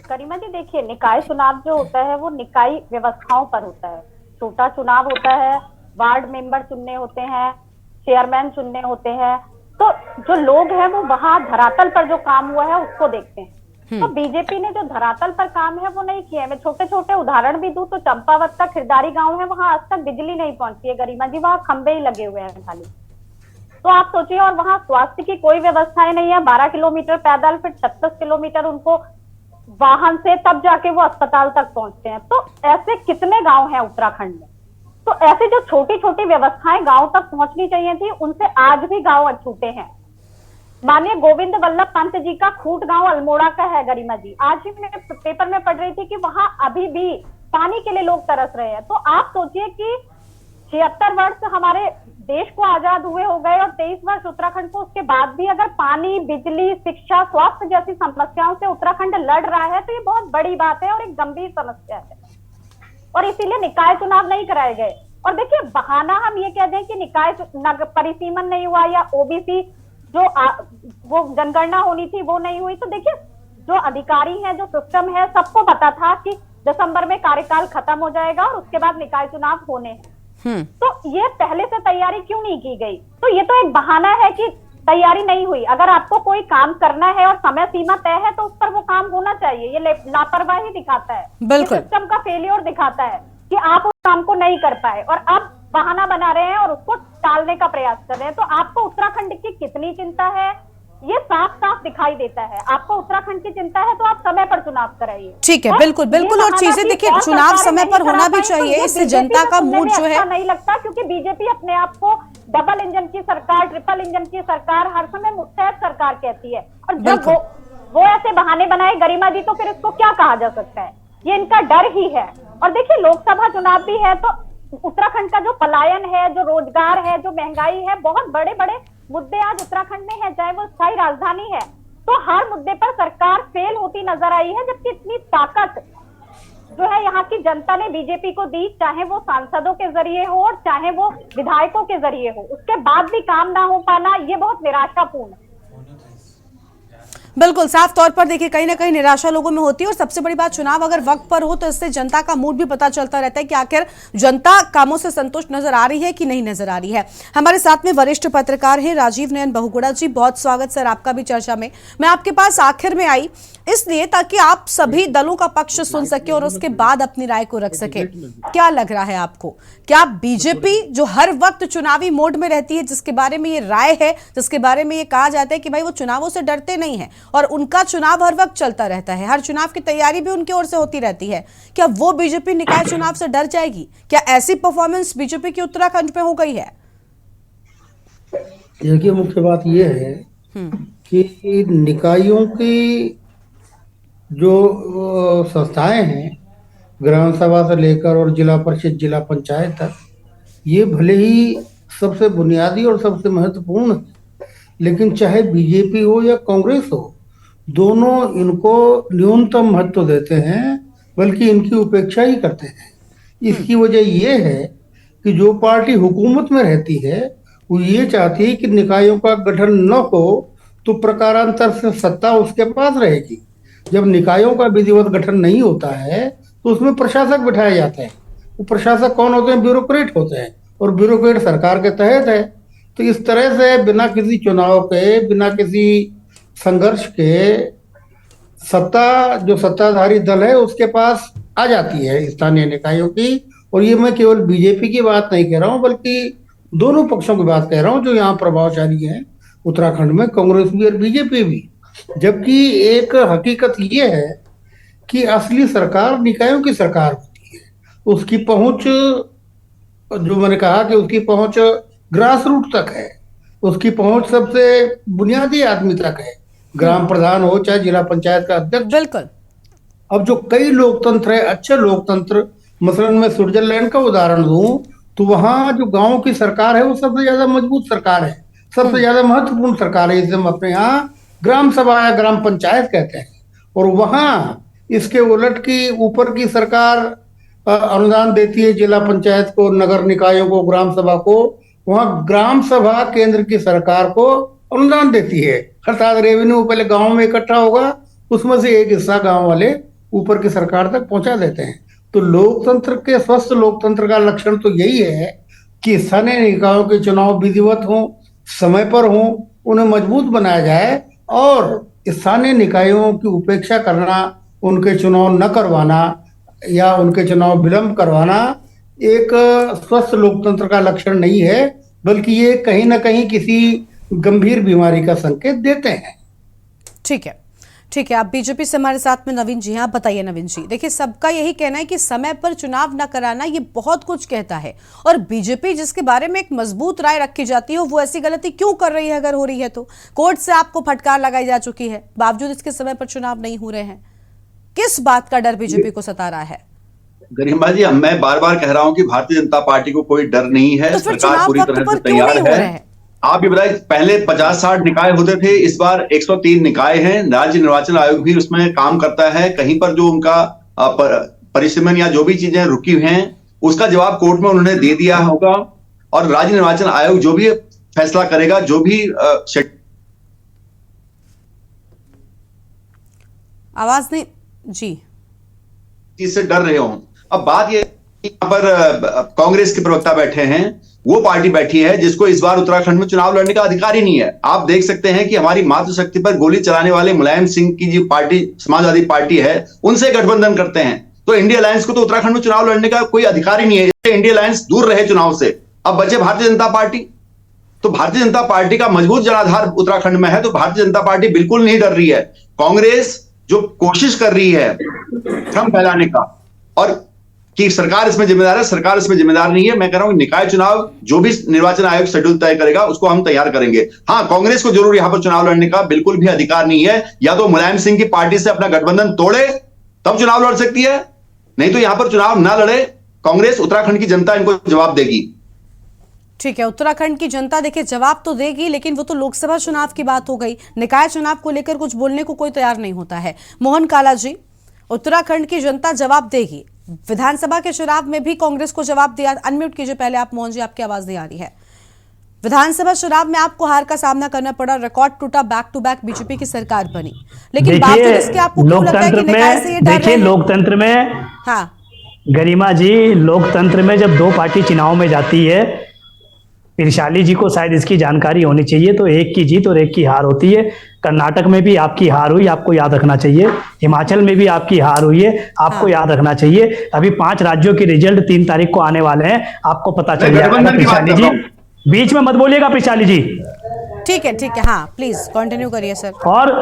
करीमा जी, देखिए, निकाय चुनाव जो होता है वो निकाय व्यवस्थाओं पर होता है। छोटा चुनाव होता है, वार्ड मेंबर चुनने होते हैं, चेयरमैन चुनने होते हैं, तो जो लोग हैं वो वहां धरातल पर जो काम हुआ है उसको देखते हैं। तो बीजेपी ने जो धरातल पर काम है वो नहीं किया है। मैं छोटे छोटे उदाहरण भी दूं तो चंपावत का खिरदारी गांव है, वहां आज तक बिजली नहीं पहुंची है गरिमा जी, वहां खंबे ही लगे हुए हैं खाली। तो आप सोचिए, और वहां स्वास्थ्य की कोई व्यवस्थाएं नहीं है। 12 किलोमीटर पैदल, फिर 36 किलोमीटर उनको वाहन से, तब जाके वो अस्पताल तक पहुंचते हैं। तो ऐसे कितने गाँव हैं उत्तराखंड में? तो ऐसे जो छोटी छोटी व्यवस्थाएं गाँव तक पहुंचनी चाहिए थी, उनसे आज भी गाँव अछूते हैं। माननीय गोविंद वल्लभ पंत जी का खूट गांव अल्मोड़ा का है गरिमा जी। आज ही मैं पेपर में पढ़ रही थी कि वहां अभी भी पानी के लिए लोग तरस रहे हैं। तो आप सोचिए कि 76 वर्ष हमारे देश को आजाद हुए हो गए, और 23 वर्ष उत्तराखंड को, उसके बाद भी अगर पानी, बिजली, शिक्षा, स्वास्थ्य जैसी समस्याओं से उत्तराखंड लड़ रहा है, तो ये बहुत बड़ी बात है और एक गंभीर समस्या है, और इसीलिए निकाय चुनाव नहीं कराए गए। और देखिए, बहाना हम ये कह दें कि निकाय परिसीमन नहीं हुआ या ओबीसी जो वो जनगणना होनी थी वो नहीं हुई, तो देखिए, जो अधिकारी हैं, जो सिस्टम है, सबको पता था कि दिसंबर में कार्यकाल खत्म हो जाएगा और उसके बाद निकाय चुनाव होने हैं। तो ये पहले से तैयारी क्यों नहीं की गई? तो ये तो एक बहाना है कि तैयारी नहीं हुई। अगर आपको कोई काम करना है और समय सीमा तय है तो उस पर वो काम होना चाहिए। ये लापरवाही दिखाता है, सिस्टम का फेलियर दिखाता है कि आप उस काम को नहीं कर पाए। और अब बहाना बना रहे हैं और उसको टालने का प्रयास कर रहे हैं। तो आपको उत्तराखंड की कितनी चिंता है ये साफ साफ दिखाई देता है। आपको उत्तराखंड की चिंता है तो आप समय पर चुनाव कराइए। ठीक है, बिल्कुल बिल्कुल। और चीजें देखिए, चुनाव समय पर होना भी चाहिए, इससे जनता का मूड जो है नहीं लगता, क्योंकि बीजेपी अपने आप को डबल इंजन की सरकार, ट्रिपल इंजन की सरकार, हर समय मुस्तैद सरकार कहती है। और जब वो ऐसे बहाने बनाए गरिमा जी, तो फिर इसको क्या कहा जा सकता है? ये इनका डर ही है। और देखिए, लोकसभा चुनाव भी है, तो उत्तराखंड का जो पलायन है, जो रोजगार है, जो महंगाई है, बहुत बड़े बड़े मुद्दे आज उत्तराखंड में है, चाहे वो स्थायी राजधानी है। तो हर मुद्दे पर सरकार फेल होती नजर आई है, जबकि इतनी ताकत जो है यहाँ की जनता ने बीजेपी को दी, चाहे वो सांसदों के जरिए हो और चाहे वो विधायकों के जरिए हो, उसके बाद भी काम ना हो पाना ये बहुत निराशापूर्ण है। बिल्कुल, साफ तौर पर देखिए कहीं ना कहीं निराशा लोगों में होती है। और सबसे बड़ी बात, चुनाव अगर वक्त पर हो तो इससे जनता का मूड भी पता चलता रहता है कि आखिर जनता कामों से संतुष्ट नजर आ रही है कि नहीं नजर आ रही है। हमारे साथ में वरिष्ठ पत्रकार हैं राजीव नयन बहुगुणा जी, बहुत स्वागत सर आपका भी चर्चा में। मैं आपके पास आखिर में आई इसलिए ताकि आप सभी दलों का पक्ष सुन सके और उसके बाद अपनी राय को रख सके। क्या लग रहा है आपको, क्या बीजेपी जो हर वक्त चुनावी मोड में रहती है, जिसके बारे में ये राय है, जिसके बारे में ये कहा जाता है कि भाई वो चुनावों से डरते नहीं है और उनका चुनाव हर वक्त चलता रहता है, हर चुनाव की तैयारी भी उनकी ओर से होती रहती है, क्या वो बीजेपी निकाय चुनाव से डर जाएगी? क्या ऐसी परफॉर्मेंस बीजेपी की उत्तराखंड में हो गई है? देखिए, मुख्य बात यह है कि निकायों की जो संस्थाएं हैं, ग्राम सभा से लेकर और जिला परिषद, जिला पंचायत तक, ये भले ही सबसे बुनियादी और सबसे महत्वपूर्ण है, लेकिन चाहे बीजेपी हो या कांग्रेस हो, दोनों इनको न्यूनतम महत्व देते हैं, बल्कि इनकी उपेक्षा ही करते हैं। इसकी वजह यह है कि जो पार्टी हुकूमत में रहती है वो ये चाहती है कि निकायों का गठन न हो तो प्रकारांतर से सत्ता उसके पास रहेगी। जब निकायों का विधिवत गठन नहीं होता है तो उसमें प्रशासक बिठाए जाते हैं। वो प्रशासक कौन होते हैं? ब्यूरोक्रेट होते हैं, और ब्यूरोक्रेट सरकार के तहत है। तो इस तरह से बिना किसी चुनाव के, बिना किसी संघर्ष के, सत्ता जो सत्ताधारी दल है उसके पास आ जाती है स्थानीय निकायों की। और ये मैं केवल बीजेपी की बात नहीं कह रहा हूँ, बल्कि दोनों पक्षों की बात कह रहा हूँ जो यहाँ प्रभावशाली है उत्तराखंड में, कांग्रेस भी और बीजेपी भी। जबकि एक हकीकत ये है कि असली सरकार निकायों की सरकार होती है। उसकी पहुंच, जो मैंने कहा कि उसकी पहुंच ग्रास रूट तक है, उसकी पहुंच सबसे बुनियादी आदमी तक है, ग्राम प्रधान हो चाहे जिला पंचायत का अध्यक्ष। बिल्कुल। अब जो कई लोकतंत्र है, अच्छे लोकतंत्र, मसलन मैं स्विट्जरलैंड का उदाहरण दूं तो वहां जो गांव की सरकार है वो सबसे ज्यादा मजबूत सरकार है, सबसे ज्यादा महत्वपूर्ण सरकार है। इसे हम अपने यहाँ ग्राम सभा या ग्राम पंचायत कहते हैं। और वहां इसके उलट की ऊपर की सरकार अनुदान देती है जिला पंचायत को, नगर निकायों को, ग्राम सभा को। वहां ग्राम सभा केंद्र की सरकार को अनुदान देती है, अर्थात रेवेन्यू पहले गांव में इकट्ठा होगा, उसमें से एक हिस्सा गांव वाले ऊपर की सरकार तक पहुंचा देते हैं। तो लोकतंत्र के, स्वस्थ लोकतंत्र का लक्षण तो यही है कि स्थानीय निकायों के चुनाव विधिवत हों, समय पर हों, उन्हें मजबूत बनाया जाए और स्थानीय निकायों की उपेक्षा करना, उनके चुनाव न करवाना या उनके चुनाव विलंब करवाना एक स्वस्थ लोकतंत्र का लक्षण नहीं है, बल्कि ये कहीं ना कहीं किसी गंभीर बीमारी का संकेत देते हैं। ठीक है, ठीक है। आप बीजेपी से हमारे साथ में नवीन जी हैं, आप बताइए नवीन जी। देखिए, सबका यही कहना है कि समय पर चुनाव न कराना ये बहुत कुछ कहता है, और बीजेपी जिसके बारे में एक मजबूत राय रखी जाती है वो ऐसी गलती क्यों कर रही है? अगर हो रही है तो कोर्ट से आपको फटकार लगाई जा चुकी है, बावजूद इसके समय पर चुनाव नहीं हो रहे हैं। किस बात का डर बीजेपी को सता रहा है? गरिमा जी, मैं बार बार कह रहा हूं कि भारतीय जनता पार्टी को कोई डर नहीं है, तो सरकार पूरी तरह से तैयार है। आप ये बताइए, पहले 50-60 निकाय होते थे, इस बार 103 निकाय हैं। राज्य निर्वाचन आयोग भी उसमें काम करता है। कहीं पर जो उनका परिसीमन या जो भी चीजें रुकी हुई हैं उसका जवाब कोर्ट में उन्होंने दे दिया होगा, और राज्य निर्वाचन आयोग जो भी फैसला करेगा, जो भी आवाज नहीं जी, चीज से डर रहे हों। अब बात ये, यहाँ पर कांग्रेस के प्रवक्ता बैठे हैं, वो पार्टी बैठी है जिसको इस बार उत्तराखंड में चुनाव लड़ने का अधिकार ही नहीं है। आप देख सकते हैं कि हमारी मातृशक्ति पर गोली चलाने वाले मुलायम सिंह की जो पार्टी समाजवादी पार्टी है, उनसे गठबंधन करते हैं। तो इंडिया अलायंस को तो उत्तराखंड में चुनाव लड़ने का कोई अधिकार ही नहीं है। इंडिया अलायंस दूर रहे चुनाव से, अब बचे भारतीय जनता पार्टी। तो भारतीय जनता पार्टी का मजबूत जनाधार उत्तराखंड में है, तो भारतीय जनता पार्टी बिल्कुल नहीं डर रही है। कांग्रेस जो कोशिश कर रही है भ्रम फैलाने का और कि सरकार इसमें जिम्मेदार है, सरकार इसमें जिम्मेदार नहीं है। मैं कह रहा हूं निकाय चुनाव जो भी निर्वाचन आयोग शेड्यूल तय करेगा उसको हम तैयार करेंगे। हाँ, कांग्रेस को जरूर यहां पर चुनाव लड़ने का बिल्कुल भी अधिकार नहीं है। या तो मुलायम सिंह की पार्टी से अपना गठबंधन तोड़े तब चुनाव लड़ सकती है, नहीं तो यहां पर चुनाव ना लड़े। कांग्रेस, उत्तराखंड की जनता इनको जवाब देगी। ठीक है, उत्तराखंड की जनता देखिए जवाब तो देगी, लेकिन वो तो लोकसभा चुनाव की बात हो गई। निकाय चुनाव को लेकर कुछ बोलने को कोई तैयार नहीं होता है। मोहन काला जी, उत्तराखंड की जनता जवाब देगी। विधानसभा के चुनाव में भी कांग्रेस को जवाब दिया। अनम्यूट कीजिए पहले आप मोहन जी, आपकी आवाज नहीं आ रही है। विधानसभा चुनाव में आपको हार का सामना करना पड़ा, रिकॉर्ड टूटा, बैक टू बैक बीजेपी की सरकार बनी, लेकिन बावजूद इसके आपको क्यों लगता है कि निकाय से ये डर रहे हैं? लोकतंत्र में, हाँ गरिमा जी, लोकतंत्र में जब दो पार्टी चुनाव में जाती है, इरशाली जी को शायद इसकी जानकारी होनी चाहिए, तो एक की जीत और एक की हार होती है। कर्नाटक में भी आपकी हार हुई, आपको याद रखना चाहिए। हिमाचल में भी आपकी हार हुई है, आपको याद रखना चाहिए। अभी 5 राज्यों के रिजल्ट 3 तारीख को आने वाले हैं, आपको पता चल जाएगा। पिशाली जी बीच में मत बोलिएगा, पिशाली जी। ठीक है, हाँ प्लीज कंटिन्यू करिए सर। और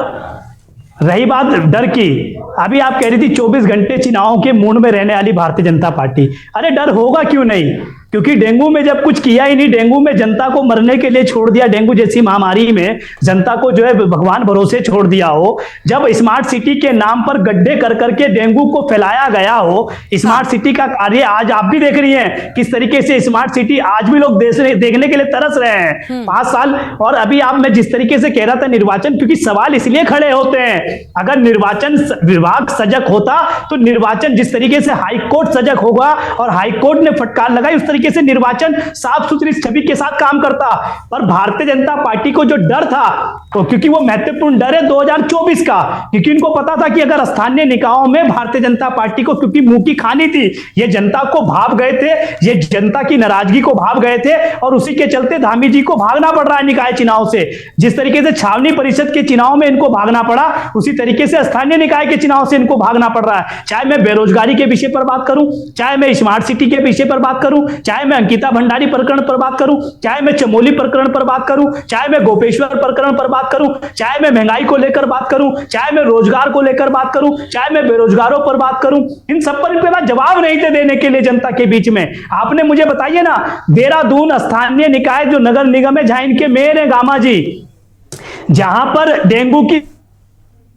रही बात डर की, अभी आप कह रही थी 24 घंटे चुनाव के मूड में रहने वाली भारतीय जनता पार्टी। अरे डर होगा क्यों नहीं, क्योंकि डेंगू में जब कुछ किया ही नहीं, डेंगू में जनता को मरने के लिए छोड़ दिया, डेंगू जैसी महामारी में जनता को जो है भगवान भरोसे छोड़ दिया हो, जब स्मार्ट सिटी के नाम पर गड्ढे कर करके डेंगू को फैलाया गया हो, स्मार्ट सिटी का कार्य आज आप भी देख रही हैं किस तरीके से स्मार्ट सिटी आज भी लोग देखने के लिए तरस रहे हैं 5 साल। और अभी आप, मैं जिस तरीके से कह रहा था निर्वाचन, क्योंकि सवाल इसलिए खड़े होते हैं, अगर निर्वाचन विभाग सजग होता तो निर्वाचन जिस तरीके से हाईकोर्ट सजग होगा और हाईकोर्ट ने फटकार लगाई उस तरीके से निर्वाचन साफ सुथरी छवि के साथ काम करता। पर भारतीय जनता पार्टी को जो डर था, तो क्योंकि वो महत्वपूर्ण डर है 2024 का, क्योंकि इनको पता था कि अगर स्थानीय निकायों में भारतीय जनता पार्टी को क्योंकि मुंह की खानी थी, ये जनता को भाप गए थे, ये जनता की नाराजगी को भाप गए थे, और उसी के चलते धामी जी को भागना पड़ रहा है निकाय चुनाव से। जिस तरीके से छावनी परिषद के चुनाव में इनको भागना पड़ा, उसी तरीके से स्थानीय निकाय के चुनाव से इनको भागना पड़ रहा है। चाहे मैं बेरोजगारी के विषय पर बात करूं, चाहे मैं स्मार्ट सिटी के विषय पर बात करूं, चाहे मैं अंकिता भंडारी प्रकरण पर बात करूं, चाहे मैं चमोली प्रकरण पर बात करूं, चाहे मैं गोपेश्वर प्रकरण पर बात करूं, चाहे मैं महंगाई को लेकर बात करूं, चाहे मैं रोजगार को लेकर बात करूं, चाहे मैं बेरोजगारों पर बात करूं, इन सब पर इनके पास जवाब नहीं थे देने के लिए जनता के बीच में। आपने मुझे बताइए ना, देहरादून स्थानीय निकाय जो नगर निगम है, जहां इनके मेयर है गामा जी, जहां पर डेंगू की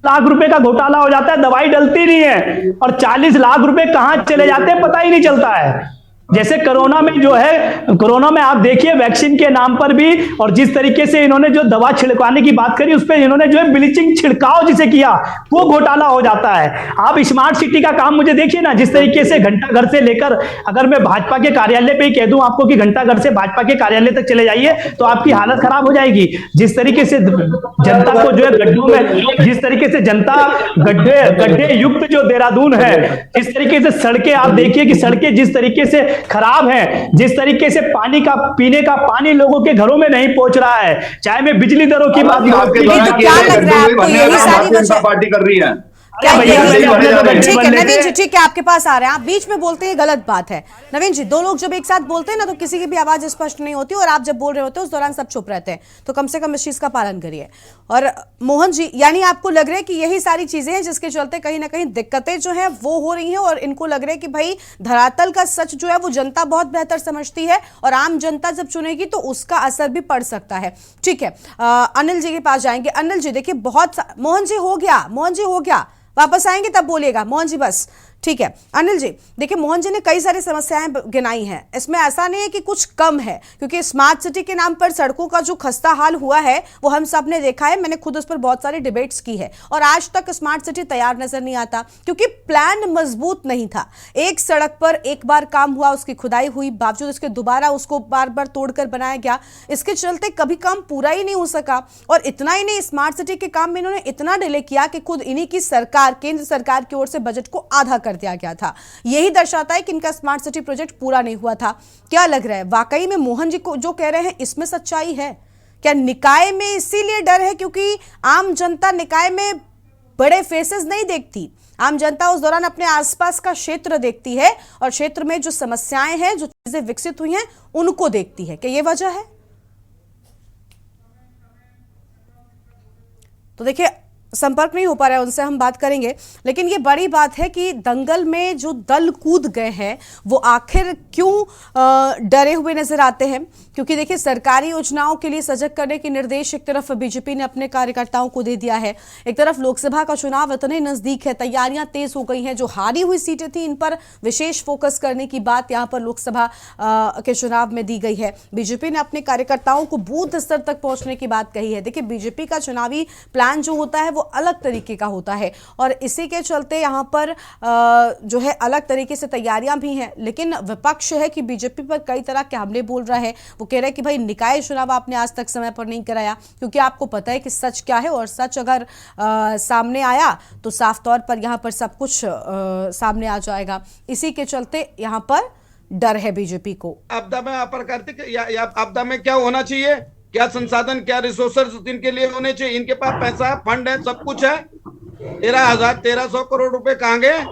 लाख रुपए का घोटाला हो जाता है, दवाई डलती नहीं है, और 40 लाख रुपए कहां चले जाते हैं पता ही नहीं चलता है। जैसे कोरोना में जो है, कोरोना में आप देखिए वैक्सीन के नाम पर भी, और जिस तरीके से इन्होंने जो दवा छिड़काने की बात करी, उस पर इन्होंने जो है ब्लीचिंग छिड़काव जिसे किया, वो घोटाला हो जाता है। आप स्मार्ट सिटी का काम मुझे देखिए ना, जिस तरीके से घंटाघर से लेकर, अगर मैं भाजपा के कार्यालय पे ही कह दूं आपको कि घंटाघर से भाजपा के कार्यालय तक चले जाइए तो आपकी हालत खराब हो जाएगी। जिस तरीके से जनता को जो है गड्ढों में, जिस तरीके से जनता गड्ढे युक्त जो देहरादून है, जिस तरीके से सड़कें आप देखिए कि सड़कें जिस तरीके से खराब है, जिस तरीके से पानी का, पीने का पानी लोगों के घरों में नहीं पहुंच रहा है, चाहे मैं बिजली दरों की बात तो क्या लग रहा है आपको यही सारी वजह पार्टी कर रही है? ठीक है नवीन जी, ठीक है आपके पास आ रहे हैं, आप बीच में बोलते हैं गलत बात है। नवीन जी, 2 लोग जब एक साथ बोलते हैं ना तो किसी की भी आवाज स्पष्ट नहीं होती, और आप जब बोल रहे होते हैं उस दौरान सब चुप रहते हैं, तो कम से कम इस चीज का पालन करिए। और मोहन जी, यानी आपको लग रहा है कि यही सारी चीजें हैं जिसके चलते कहीं ना कहीं दिक्कतें जो हैं वो हो रही हैं, और इनको लग रहा है कि भाई धरातल का सच जो है वो जनता बहुत बेहतर समझती है, और आम जनता जब चुनेगी तो उसका असर भी पड़ सकता है। ठीक है, अनिल जी के पास जाएंगे। अनिल जी देखिए, मोहन जी हो गया, वापस आएंगे तब बोलिएगा। मोहन जी बस ठीक है। अनिल जी देखिए, मोहन जी ने कई सारी समस्याएं गिनाई हैं, इसमें ऐसा नहीं है कि कुछ कम है, क्योंकि स्मार्ट सिटी के नाम पर सड़कों का जो खस्ता हाल हुआ है वो हम सब ने देखा है, मैंने खुद उस पर बहुत सारी डिबेट्स की है, और आज तक स्मार्ट सिटी तैयार नजर नहीं आता क्योंकि प्लान मजबूत नहीं था। एक सड़क पर एक बार काम हुआ, उसकी खुदाई हुई, बावजूद इसके दोबारा उसको बार बार तोड़कर बनाया गया, इसके चलते कभी काम पूरा ही नहीं हो सका। और इतना ही नहीं, स्मार्ट सिटी के काम में इन्होंने इतना डिले किया कि खुद इन्हीं की सरकार, केंद्र सरकार की ओर से बजट को आधा कर दिया गया था। यही दर्शाता है कि इनका स्मार्ट सिटी प्रोजेक्ट पूरा नहीं हुआ था। क्या लग रहा है, वाकई में मोहन जी को जो कह रहे हैं इसमें सच्चाई है? क्या निकाय में इसीलिए डर है क्योंकि आम जनता निकाय में बड़े फेसेस नहीं देखती, आम जनता उस दौरान अपने आसपास का क्षेत्र देखती है और क्षेत्र में जो समस्याएं हैं, जो चीजें विकसित हुई हैं, उनको देखती है। क्या ये वजह है? तो देखिए, संपर्क नहीं हो पा रहा है उनसे, हम बात करेंगे। लेकिन ये बड़ी बात है कि दंगल में जो दल कूद गए हैं वो आखिर क्यों डरे हुए नजर आते हैं? क्योंकि देखिए, सरकारी योजनाओं के लिए सजग करने के निर्देश एक तरफ बीजेपी ने अपने कार्यकर्ताओं को दे दिया है, एक तरफ लोकसभा का चुनाव इतने नजदीक है, तैयारियां तेज हो गई हैं, जो हारी हुई सीटें थी इन पर विशेष फोकस करने की बात यहां पर लोकसभा के चुनाव में दी गई है। बीजेपी ने अपने कार्यकर्ताओं को बूथ स्तर तक पहुंचने की बात कही है। देखिए, बीजेपी का चुनावी प्लान जो होता है वो अलग तरीके का होता है और इसी के चलते यहां पर जो है अलग तरीके से तैयारियां भी हैं। लेकिन विपक्ष है कि बीजेपी पर कई तरह के हमले बोल रहा है। वो कह रहा है कि भाई, निकाय चुनाव आपने आज तक समय पर नहीं कराया, क्योंकि आपको पता है कि सच क्या है, और सच अगर सामने आया तो साफ तौर पर यहां पर सब कुछ सामने आ जाएगा। इसी के चलते यहां पर डर है बीजेपी को। आपदा में अप्रकाशित या आपदा में क्या होना चाहिए, क्या संसाधन, क्या रिसोर्सेस इनके लिए होने चाहिए? इनके पास पैसा, फंड है, सब कुछ है। 1300 करोड़ रुपए कहाँ गए,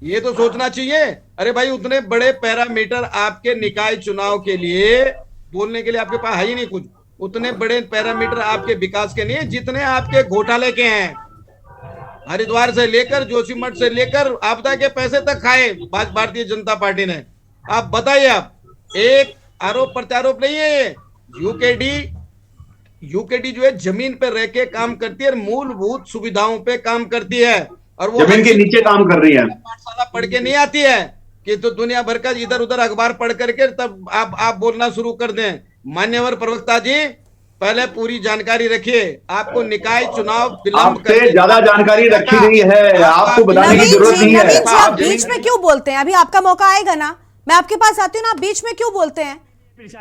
ये तो सोचना चाहिए। अरे भाई, उतने बड़े पैरामीटर आपके निकाय चुनाव के लिए बोलने के लिए आपके पास है ही नहीं कुछ। उतने बड़े पैरामीटर आपके विकास के नहीं, जितने आपके घोटाले के हैं। हरिद्वार से लेकर जोशीमठ से लेकर आपदा के पैसे तक खाए भारतीय जनता पार्टी ने। आप बताइए, आप एक आरोप प्रत्यारोप नहीं है ये। यूकेडी जो है जमीन पे रह के काम करती है, मूलभूत सुविधाओं पे काम करती है, और वो जमीन के नीचे काम कर रही है। पाठशाला पढ़ के नहीं आती है कि तो दुनिया भर का इधर उधर अखबार पढ़ करके तब आप बोलना शुरू कर दें। मान्यवर प्रवक्ता जी, पहले पूरी जानकारी रखिए। आपको निकाय चुनाव विलंब आपसे ज्यादा जानकारी रखी गई है, आपको बताने की जरूरत नहीं है। आप बीच में क्यों बोलते हैं? अभी आपका मौका आएगा ना, मैं आपके पास आती हूँ ना, आप बीच में क्यों बोलते हैं?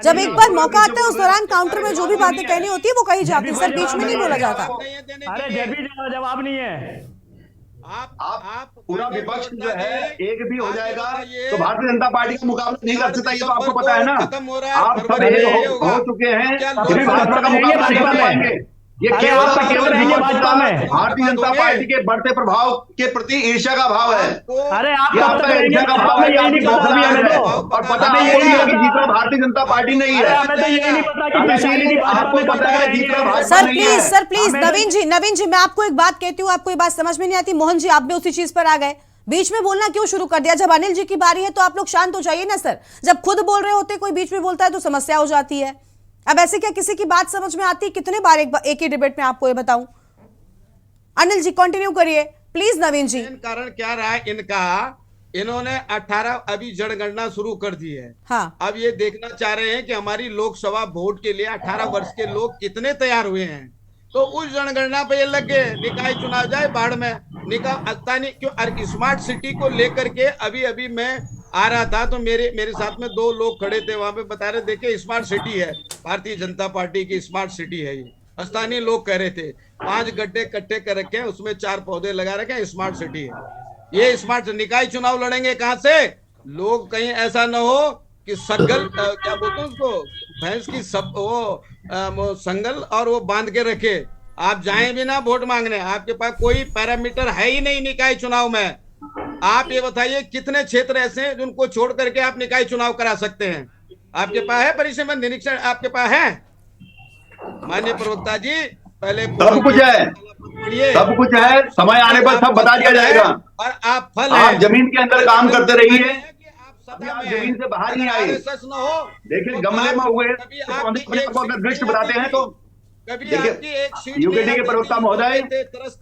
जब एक बार मौका आता है उस दौरान काउंटर में जो भी बातें कहनी होती है वो कही जाती है। सर, बीच में नहीं बोला जाता। अरे जवाब नहीं है। आप पूरा विपक्ष जो है एक भी हो जाएगा तो भारतीय जनता पार्टी का मुकाबला नहीं कर सकता, ये तो आपको पता है ना। आप सब एक हो चुके हैं, भाजपा का मुकाबला नहीं कर पाएंगे। ये केवल भाजपा में भारतीय जनता पार्टी के बढ़ते प्रभाव के प्रति ईर्ष्या का भाव है। अरे आप आपका ईर्ष्या का भाव है, और पता है कि जीतना भारतीय जनता पार्टी नहीं है। आपको पता है जीतना भाजपा नहीं है। सर प्लीज नवीन जी, मैं आपको एक बात कहती हूँ, आपको ये बात समझ में नहीं आती। मोहन जी, आप भी उसी चीज पर आ गए, बीच में बोलना क्यों शुरू कर दिया? जब अनिल जी की बारी है तो आप लोग शांत हो जाइए ना सर। जब खुद बोल रहे होते कोई बीच में बोलता है तो समस्या हो जाती है। अब ऐसे क्या किसी की बात समझ में आती? कितने बार एक ही डिबेट में आपको ये बताऊं? अनिल जी कंटिन्यू करिए प्लीज। नवीन जी, कारण क्या रहा है इनका? इन्होंने 18 अभी जनगणना शुरू कर दी है। हाँ। अब ये देखना चाह रहे हैं कि हमारी लोकसभा वोट के लिए 18 वर्ष के लोग कितने तैयार हुए हैं। तो उस जनगणना पे ये लग गए, निकाय चुनाव जाए बाढ़ में। निकाय क्यों स्मार्ट सिटी को लेकर के अभी मैं आ रहा था तो मेरे साथ में 2 लोग खड़े थे, वहां पे बता रहे, देखिए स्मार्ट सिटी है, भारतीय जनता पार्टी की स्मार्ट सिटी है ये। स्थानीय लोग कह रहे थे 5 गड्ढे इकट्ठे कर रखे हैं, उसमें 4 पौधे लगा रखे हैं, स्मार्ट सिटी है ये। स्मार्ट निकाय चुनाव लड़ेंगे कहां से? लोग कहीं ऐसा ना हो कि सगल क्या बोलते हैं उसको, भैंस की सब वो संगल और वो बांध के रखे। आप जाएं भी ना वोट मांगने, आपके पास कोई पैरामीटर है ही नहीं निकाय चुनाव में। आप ये बताइए कितने क्षेत्र ऐसे हैं जिनको छोड़ करके आप निकाय चुनाव करा सकते हैं? आपके पास है परिसीमन निरीक्षण? आपके पास है? माननीय प्रवक्ता जी, पहले सब कुछ है, सब कुछ है, समय आने पर सब बता दिया जाएगा। और आप फल आप जमीन के अंदर काम करते रहिए, आप जमीन से बाहर नहीं आए। देखिए गमले में हुए अगर दृष्ट बताते हैं तो यूकेडी के प्रवक्ता महोदय,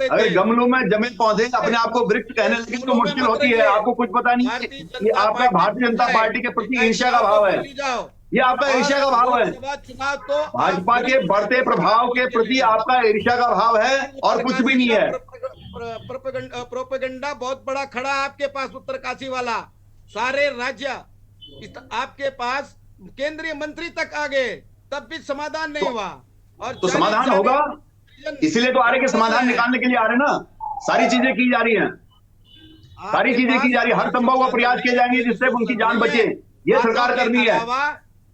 अगर गमलों में जमे पौधे अपने आप को वृक्ष कहने लगे तो मुश्किल होती है। आपको कुछ पता नहीं कि आपका भारतीय जनता पार्टी के प्रति ईर्ष्या का भाव है, ये आपका ईर्ष्या का भाव है। भाजपा के बढ़ते प्रभाव के प्रति आपका ईर्ष्या का भाव है और कुछ भी नहीं है। प्रोपेगेंडा बहुत बड़ा खड़ा आपके पास, उत्तरकाशी वाला। सारे राज्य आपके पास केंद्रीय मंत्री तक आ गए, तब भी समाधान नहीं हुआ। और तो समाधान होगा, इसीलिए तो आ रहे कि समाधान निकालने के लिए आ रहे ना। सारी चीजें की जा रही हैं, सारी चीजें की जा रही है, हर संभव प्रयास किए जाएंगे जिससे उनकी जान बचे। ये सरकार करनी है।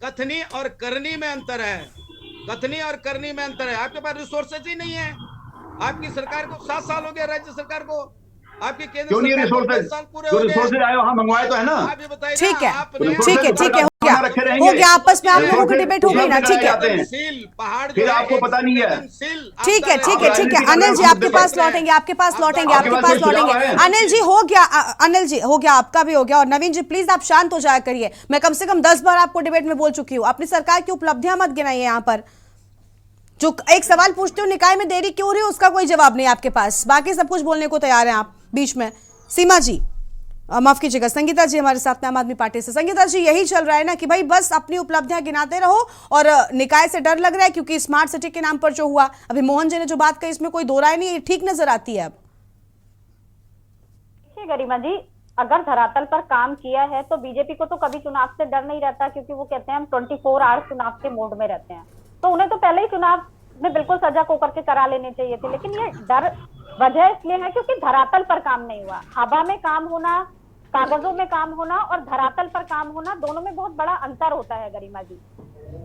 कथनी और करनी में अंतर है, कथनी और करनी में अंतर है। आपके पास रिसोर्सेज ही नहीं है। आपकी सरकार को 7 साल हो गया, राज्य सरकार को आपके केंद्र क्यों नहीं रिसोर्सेज? जो रिसोर्सेज आए वहां मंगवाए तो है ना। आप ये बताइए ठीक है, आपने ठीक है, हो गया आपस में आप लोगों की डिबेट हो गई ना, ठीक है, पहाड़ फिर आपको पता नहीं है। ठीक है, अनिल जी आपके पास लौटेंगे, आपके पास लौटेंगे। अनिल जी हो गया, आपका भी हो गया। और नवीन जी प्लीज आप शांत हो जाया करिए, मैं कम से कम 10 बार आपको डिबेट में बोल चुकी हूँ। अपनी सरकार की उपलब्धियां मत गिनाइए यहाँ पर। जो एक सवाल पूछते हो निकाय में देरी क्यों रही है, उसका कोई जवाब नहीं आपके पास, बाकी सब कुछ बोलने को तैयार हैं आप बीच में। सीमा जी माफ कीजिएगा, संगीता जी हमारे साथ में आम आदमी पार्टी से। संगीता जी यही चल रहा है ना कि भाई बस अपनी उपलब्धियां गिनाते रहो और निकाय से डर लग रहा है क्योंकि स्मार्ट सिटी के नाम पर जो हुआ, अभी मोहन जी ने जो बात कही इसमें कोई दो राय नहीं, ठीक नजर आती है। अब देखिए गरिमा जी, अगर धरातल पर काम किया है तो बीजेपी को तो कभी चुनाव से डर नहीं रहता, क्योंकि वो कहते हैं हम 24 आवर्स चुनाव के मोड में रहते हैं, तो उन्हें तो पहले ही चुनाव में बिल्कुल सजग होकर के करा लेने चाहिए थे। लेकिन ये डर वजह इसलिए है क्योंकि धरातल पर काम नहीं हुआ। हवा में काम होना, कागजों में काम होना और धरातल पर काम होना, दोनों में बहुत बड़ा अंतर होता है गरिमा जी।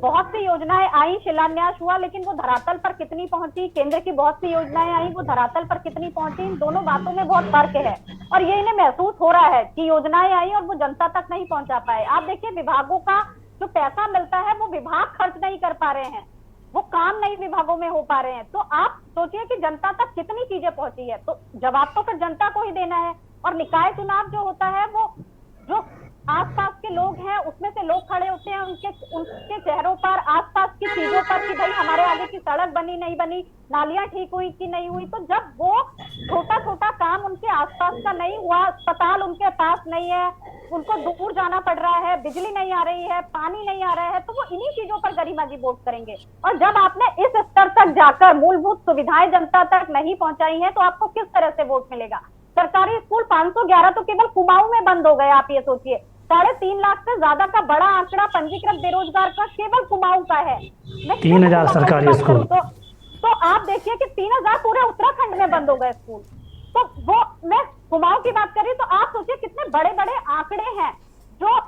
बहुत सी योजनाएं आई, शिलान्यास हुआ, लेकिन वो धरातल पर कितनी पहुंची, केंद्र की बहुत सी योजनाएं आई, वो धरातल पर कितनी पहुंची, इन दोनों बातों में बहुत फर्क है। और ये इन्हें महसूस हो रहा है कि योजनाएं आई और वो जनता तक नहीं पहुंचा पाए। आप देखिए विभागों का जो पैसा मिलता है वो विभाग खर्च नहीं कर पा रहे हैं, वो काम नहीं विभागों में हो पा रहे हैं। तो आप सोचिए कि जनता तक कितनी चीजें पहुंची है, तो जवाब तो फिर जनता को ही देना है। और निकाय चुनाव जो होता है वो जो आसपास के लोग हैं उसमें से लोग खड़े होते हैं, उनके चेहरों पर, आसपास की चीजों पर कि भाई हमारे आगे की सड़क बनी नहीं बनी, नालियां ठीक हुई कि नहीं हुई। तो जब वो छोटा छोटा काम उनके आसपास का नहीं हुआ, अस्पताल उनके पास नहीं है, उनको दूर जाना पड़ रहा है, बिजली नहीं आ रही है, पानी नहीं आ रहा है, तो वो इन्हीं चीजों पर गरिमा जी वोट करेंगे। और जब आपने इस स्तर तक जाकर मूलभूत सुविधाएं जनता तक नहीं पहुंचाई हैं तो आपको किस तरह से वोट मिलेगा। सरकारी स्कूल 511 तो केवल कुमाऊं में बंद हो गए। आप ये सोचिए 3.5 लाख से ज्यादा का बड़ा आंकड़ा पंजीकृत बेरोजगार का केवल कुमाऊं का है। 3000 सरकारी स्कूल, तो आप देखिए कि 3000 पूरे उत्तराखंड में बंद हो गए स्कूल। तो वो मैं कुमाऊं की बात करी तो आप सोचिए कितने बड़े बड़े आंकड़े हैं जो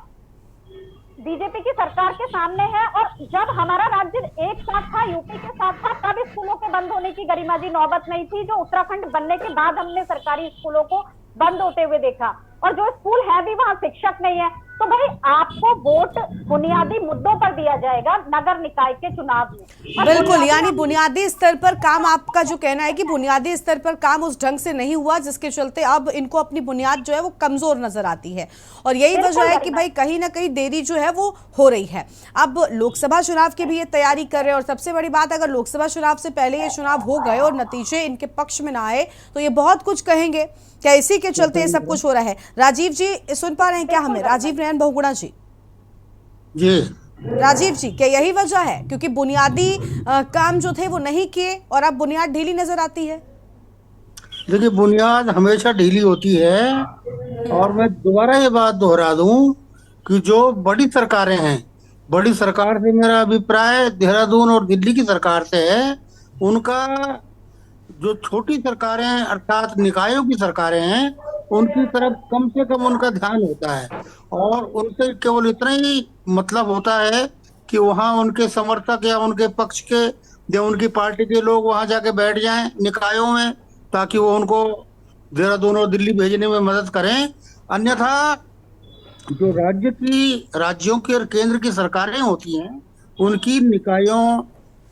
बीजेपी की सरकार के सामने है। और जब हमारा राज्य एक साथ था, यूपी के साथ था, तब स्कूलों के बंद होने की गरिमा जी नौबत नहीं थी। जो उत्तराखंड बनने के बाद हमने सरकारी स्कूलों को बंद होते हुए देखा, और जो स्कूल है भी वहां शिक्षक नहीं है। तो भाई आपको वोट बुनियादी मुद्दों पर दिया जाएगा नगर निकाय के चुनाव में। बिल्कुल, यानी बुनियादी स्तर पर काम, आपका जो कहना है कि बुनियादी स्तर पर काम उस ढंग से नहीं हुआ जिसके चलते अब इनको अपनी बुनियाद जो है वो कमजोर नजर आती है, और यही वजह है कि भाई कहीं ना कहीं देरी जो है वो हो रही है। अब लोकसभा चुनाव की भी ये तैयारी कर रहे हैं, और सबसे बड़ी बात अगर लोकसभा चुनाव से पहले ये चुनाव हो गए और नतीजे इनके पक्ष में ना आए तो ये बहुत कुछ कहेंगे क्या इसी के चलते ये सब कुछ हो रहा है। राजीव जी सुन पा रहे हैं क्या हमें? राजीव नयन बहुगुणा जी। राजीव जी, क्या यही वजह है क्योंकि बुनियादी काम जो थे वो नहीं किए और अब बुनियाद ढीली नजर आती है? देखिए, बुनियाद हमेशा ढीली होती है, और मैं दोबारा ये बात दोहरा दूं कि जो बड़ी सरकारें हैं, बड़ी सरकार से मेरा अभिप्राय देहरादून और दिल्ली की सरकार से है, उनका जो छोटी सरकारें अर्थात निकायों की सरकारें हैं उनकी तरफ कम से कम उनका ध्यान होता है, और उनसे केवल इतना ही मतलब होता है कि वहाँ उनके समर्थक या उनके पक्ष के या उनकी पार्टी के लोग वहाँ जाके बैठ जाएं निकायों में, ताकि वो उनको देहरादून और दिल्ली भेजने में मदद करें। अन्यथा जो राज्यों की और केंद्र की सरकारें होती हैं उनकी निकायों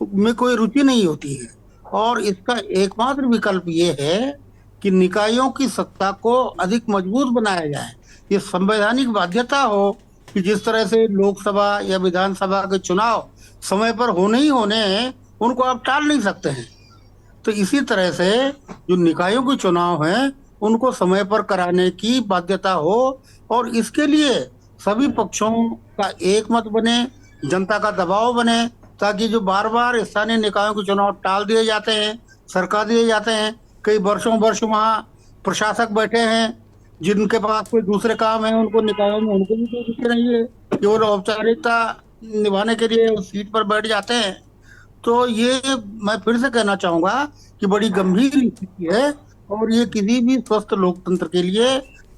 में कोई रुचि नहीं होती है, और इसका एकमात्र विकल्प ये है कि निकायों की सत्ता को अधिक मजबूत बनाया जाए। ये संवैधानिक बाध्यता हो कि जिस तरह से लोकसभा या विधानसभा के चुनाव समय पर होने ही होने हैं, उनको आप टाल नहीं सकते हैं। तो इसी तरह से जो निकायों के चुनाव हैं उनको समय पर कराने की बाध्यता हो, और इसके लिए सभी पक्षों का एक मत बने, जनता का दबाव बने, ताकि जो बार बार स्थानीय निकायों के चुनाव टाल दिए जाते हैं, सरका दिए जाते हैं, कई वर्षों वर्ष वहाँ प्रशासक बैठे हैं जिनके पास कोई दूसरे काम है, उनको निकायों में उनको भी कोई रुचि नहीं है, केवल औपचारिकता निभाने के लिए उस सीट पर बैठ जाते हैं। तो ये मैं फिर से कहना चाहूंगा कि बड़ी गंभीर स्थिति है, और ये किसी भी स्वस्थ लोकतंत्र के लिए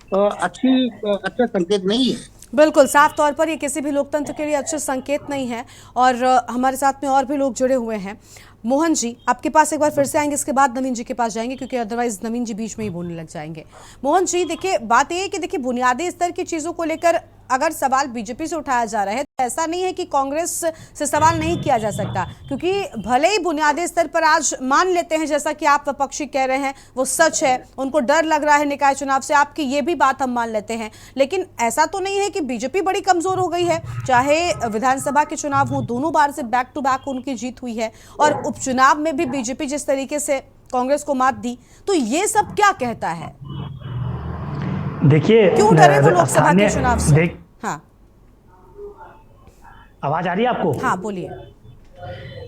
अच्छा संकेत नहीं है। बिल्कुल, साफ तौर पर ये किसी भी लोकतंत्र के लिए अच्छे संकेत नहीं है। और हमारे साथ में और भी लोग जुड़े हुए हैं। मोहन जी, आपके पास एक बार फिर से आएंगे, इसके बाद नवीन जी के पास जाएंगे, क्योंकि अदरवाइज नवीन जी बीच में ही बोलने लग जाएंगे। मोहन जी, देखिए बात ये है कि देखिए बुनियादी स्तर की चीजों को लेकर अगर सवाल बीजेपी से उठाया जा रहा है तो ऐसा नहीं है कि कांग्रेस से सवाल नहीं किया जा सकता, क्योंकि भले ही बुनियादी स्तर पर आज मान लेते हैं, जैसा कि आप विपक्षी कह रहे हैं वो सच है, उनको डर लग रहा है निकाय चुनाव से, आपकी ये भी बात हम मान लेते हैं, लेकिन ऐसा तो नहीं है कि बीजेपी बड़ी कमजोर हो गई है। चाहे विधानसभा के चुनाव हो, दोनों बार से बैक टू बैक उनकी जीत हुई है, और उपचुनाव में भी बीजेपी जिस तरीके से कांग्रेस को मात दी, तो ये सब क्या कहता है? देखिए क्यों डरे वो लोकसभा के चुनाव से? हाँ, आवाज आ रही है आपको? हाँ बोलिए।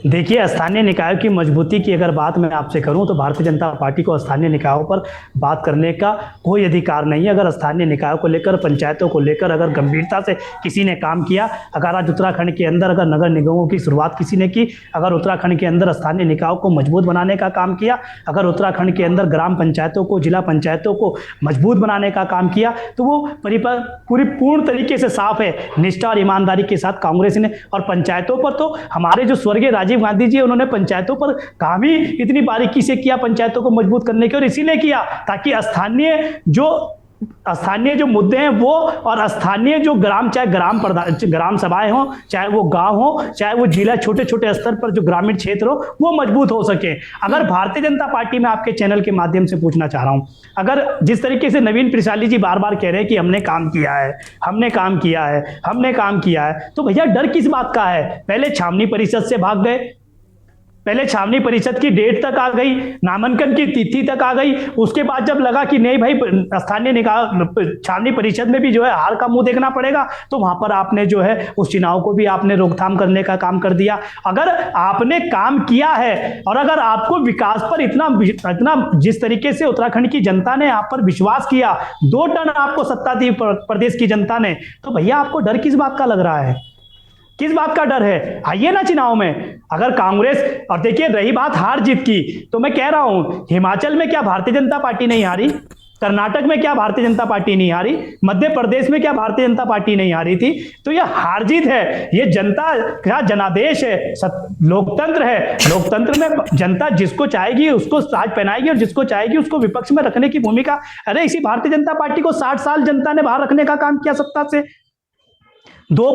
देखिए, स्थानीय निकायों की मजबूती की अगर बात मैं आपसे करूं तो भारतीय जनता पार्टी को स्थानीय निकायों पर बात करने का कोई अधिकार नहीं है। अगर स्थानीय निकायों को लेकर, पंचायतों को लेकर अगर गंभीरता से किसी ने काम किया, अगर आज उत्तराखंड के अंदर अगर नगर निगमों की शुरुआत किसी ने की, अगर उत्तराखंड के अंदर स्थानीय निकायों को मजबूत बनाने का काम किया, अगर उत्तराखंड के अंदर ग्राम पंचायतों को, जिला पंचायतों को मजबूत बनाने का काम किया, तो वो पूर्ण तरीके से साफ है, निष्ठा और ईमानदारी के साथ कांग्रेस ने। और पंचायतों पर तो हमारे जो स्वर्गीय राजीव गांधी जी, उन्होंने पंचायतों पर काम ही इतनी बारीकी से किया, पंचायतों को मजबूत करने के, और इसीलिए किया ताकि स्थानीय जो मुद्दे हैं वो, और स्थानीय जो चाहे ग्राम सभाएं हो, चाहे वो गांव हो, चाहे वो जिला, छोटे छोटे स्तर पर जो ग्रामीण क्षेत्र हो, वो मजबूत हो सके। अगर भारतीय जनता पार्टी में आपके चैनल के माध्यम से पूछना चाह रहा हूं, अगर जिस तरीके से नवीन प्रसाली जी बार बार कह रहे हैं कि हमने काम किया है, हमने काम किया है, हमने काम किया है, तो भैया डर किस बात का है? पहले छावनी परिषद से भाग गए, पहले छावनी परिषद की डेट तक आ गई, नामांकन की तिथि तक आ गई, उसके बाद जब लगा कि नहीं भाई स्थानीय निकाय छावनी परिषद में भी जो है हार का मुंह देखना पड़ेगा, तो वहां पर आपने जो है उस चुनाव को भी आपने रोकथाम करने का काम कर दिया। अगर आपने काम किया है और अगर आपको विकास पर इतना जिस तरीके से उत्तराखंड की जनता ने आप पर विश्वास किया, 2 टर्म आपको सत्ता दी प्रदेश की जनता ने, तो भैया आपको डर किस बात का लग रहा है? किस बात का डर है? आइए ना चुनाव में। अगर कांग्रेस, और देखिए रही बात हार जीत की, तो मैं कह रहा हूं हिमाचल में क्या भारतीय जनता पार्टी नहीं हारी? कर्नाटक में क्या भारतीय जनता पार्टी नहीं हारी? मध्य प्रदेश में क्या भारतीय जनता पार्टी नहीं हारी थी? तो यह हार जीत है, ये जनता क्या जनादेश है, लोकतंत्र है। लोकतंत्र में जनता जिसको चाहेगी उसको साज पहनाएगी और जिसको चाहेगी उसको विपक्ष में रखने की भूमिका। अरे इसी भारतीय जनता पार्टी को 60 साल जनता ने बाहर रखने का काम किया सत्ता से, दो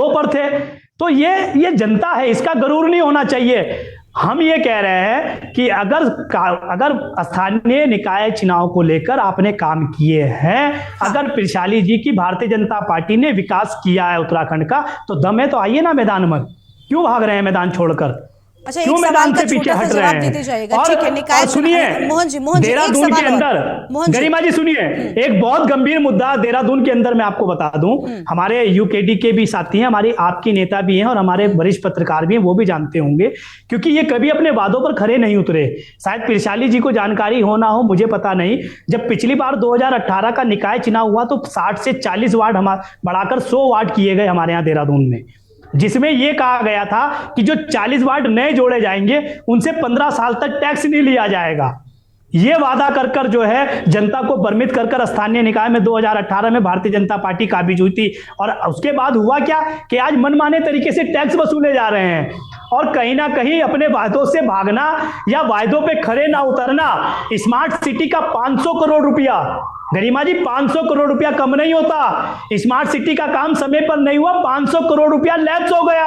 पर थे, तो ये जनता है, इसका गरूर नहीं होना चाहिए। हम ये कह रहे हैं कि अगर स्थानीय निकाय चुनाव को लेकर आपने काम किए हैं, अगर प्रशाली जी की भारतीय जनता पार्टी ने विकास किया है उत्तराखंड का, तो दम है तो आइए ना मैदान में। क्यों भाग रहे हैं मैदान छोड़कर? अच्छा, एक सवाल का छोटा सा जवाब दे जाएगा, ठीक है? निकाय सुनिए, मोहन जी देहरादून के अंदर, गरिमा जी सुनिए, एक बहुत गंभीर मुद्दा देहरादून के अंदर मैं आपको बता दूं, हमारे यूकेडी के भी साथी हैं, हमारे आपके नेता भी हैं और हमारे वरिष्ठ पत्रकार भी हैं, वो भी जानते होंगे, क्योंकि ये कभी अपने वादों पर खरे नहीं उतरे। शायद प्रशाली जी को जानकारी हो ना हो, मुझे पता नहीं। जब पिछली बार 2018 का निकाय चुनाव हुआ तो 60 से 40 वार्ड बढ़ाकर 100 वार्ड किए गए हमारे यहाँ देहरादून में, जिसमें यह कहा गया था कि जो 40 वार्ड नए जोड़े जाएंगे उनसे 15 साल तक टैक्स नहीं लिया जाएगा। ये वादा कर जो है जनता को भ्रमित कर स्थानीय निकाय में 2018 में भारतीय जनता पार्टी काबिज हुई थी, और उसके बाद हुआ क्या कि आज मनमाने तरीके से टैक्स वसूले जा रहे हैं, और कहीं ना कहीं अपने वायदों से भागना या वायदों पे खरे ना उतरना। स्मार्ट सिटी का 500 करोड़ रुपया, गरिमा जी 500 करोड़ रुपया कम नहीं होता। स्मार्ट सिटी का काम समय पर नहीं हुआ, 500 करोड़ रुपया लैप्स हो गया।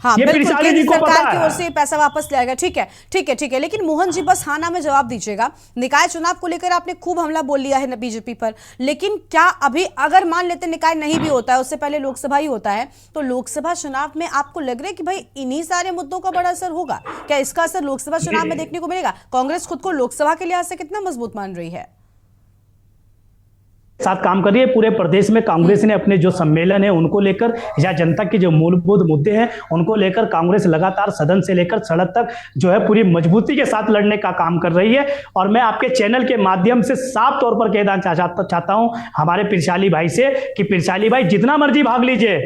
हाँ, ये प्रशाली जी को पता है। सरकार की ओर से पैसा वापस लाएगा, ठीक है। लेकिन मोहन जी बस हाँ ना में जवाब दीजिएगा। निकाय चुनाव को लेकर आपने खूब हमला बोल लिया है बीजेपी पर, लेकिन क्या अभी अगर मान लेते निकाय नहीं भी होता है, उससे पहले लोकसभा ही होता है, तो लोकसभा चुनाव में आपको लग रहा है कि भाई इन्हीं सारे मुद्दों का बड़ा असर होगा? क्या इसका असर लोकसभा चुनाव में देखने को मिलेगा? कांग्रेस खुद को लोकसभा के लिहाज से कितना मजबूत मान रही है? साथ काम कर रही है। पूरे प्रदेश में कांग्रेस ने अपने जो सम्मेलन है उनको लेकर या जनता के जो मूलभूत मुद्दे हैं उनको लेकर कांग्रेस लगातार सदन से लेकर सड़क तक जो है पूरी मजबूती के साथ लड़ने का काम कर रही है। और मैं आपके चैनल के माध्यम से साफ तौर पर कहना चाहता हूं हमारे प्रशाली भाई से कि प्रशाली भाई जितना मर्जी भाग लीजिए,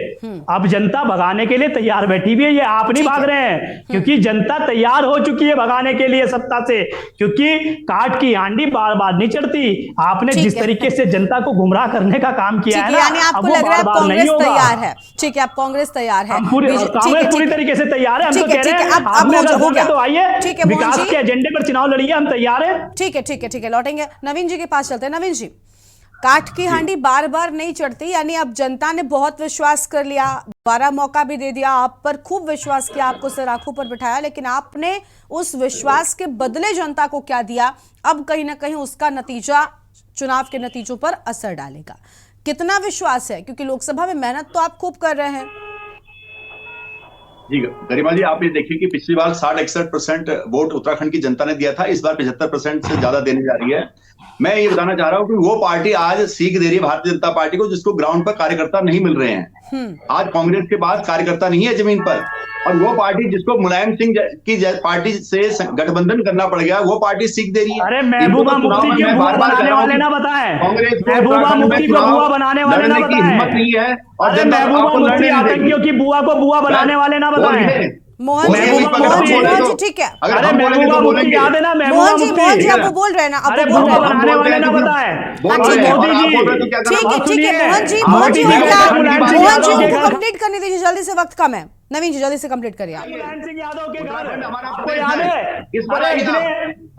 अब जनता भगाने के लिए तैयार बैठी हुई है। ये आप नहीं भाग रहे हैं, क्योंकि जनता तैयार हो चुकी है भगाने के लिए सत्ता से, क्योंकि काट की हांडी बार बार नहीं चढ़ती। आपने जिस तरीके से जनता को गुमराह करने का काम किया है ना, यानी आपको लग रहा है कांग्रेस तैयार है। ठीक है, आप कांग्रेस तैयार है, कांग्रेस पूरी तरीके से तैयार है। हम तो कह रहे हैं आप अगर हो गया तो आइए, विकास के एजेंडे पर चुनाव लड़िए, हम तैयार है। ठीक है, लौटेंगे नवीन जी के पास चलते हैं। नवीन जी, काठ की हांडी बार बार नहीं चढ़ती, यानी अब जनता ने बहुत विश्वास कर लिया, दोबारा मौका भी दे दिया, आप पर खूब विश्वास किया, आपको सिर आंखों पर बिठाया, लेकिन आपने उस विश्वास के बदले जनता को क्या दिया, अब कहीं ना कहीं उसका नतीजा चुनाव के नतीजों पर असर डालेगा। कितना विश्वास है, क्योंकि लोकसभा में मेहनत तो आप खूब कर रहे हैं। जी गरिमा जी, आप ये देखिए कि पिछली बार 60-61% वोट उत्तराखंड की जनता ने दिया था, इस बार 75% से ज्यादा देने जा रही है। मैं ये बताना चाह रहा हूँ कि वो पार्टी आज सीख दे रही है भारतीय जनता पार्टी को, जिसको ग्राउंड पर कार्यकर्ता नहीं मिल रहे हैं। आज कांग्रेस के पास कार्यकर्ता नहीं है जमीन पर, और वो पार्टी जिसको मुलायम सिंह की पार्टी से गठबंधन करना पड़ गया, वो पार्टी सीख दे रही है। अरे महबूबा मुफ्ती को बुआ बनाने वाले ना बताएं, महबूबा मुफ्ती को बुआ बनाने वाले ना बताएं, हिम्मत नहीं है। अरे महबूबा मुफ्ती आतंकियों की बुआ को बुआ बनाने वाले ना बताएं। मोहन जी ठीक है, अरे महबूबा मुफ्ती याद है ना, मोहन जी आप वो बोल रहे हैं ना, अरे बुआ बनाने वाले ना बताएं। मोदी जी ठीक है, मोहन जी उनको कंप्लीट करने दीजिए, जल्दी से, वक्त कम है। नवीन जी जल्दी से कंप्लीट करिए आप। मुलायम सिंह यादव के घर आपको याद है?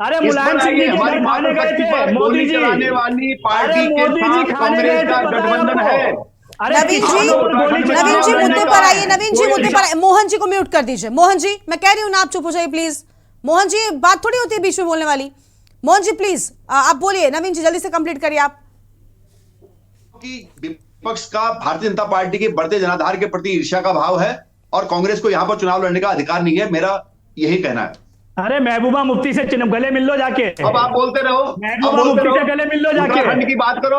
अरे मुलायम सिंह जी के घर खाने गए थे मोदी जी, पार्टी के साथ कांग्रेस का गठबंधन है। नवीन जी मुद्दे पर आइए, नवीन जी मुद्दे पर। मोहन जी को म्यूट कर दीजिए। मोहन जी, मैं कह रही हूँ ना, आप चुप हो जाइए प्लीज। मोहन जी, बात थोड़ी होती है बीच में बोलने वाली। मोहन जी प्लीज आप बोलिए। नवीन जी जल्दी से कंप्लीट करिए आप। विपक्ष का भारतीय जनता पार्टी के बढ़ते जनाधार के प्रति ईर्ष्या का भाव है, और कांग्रेस को यहां पर चुनाव लड़ने का अधिकार नहीं है, मेरा यही कहना है। अरे महबूबा मुफ्ती से गले मिल लो जाके। अब आप बोलते रहो, महबूबा मुफ्ती से गले मिल लो जाके, उत्तराखंड की बात करो।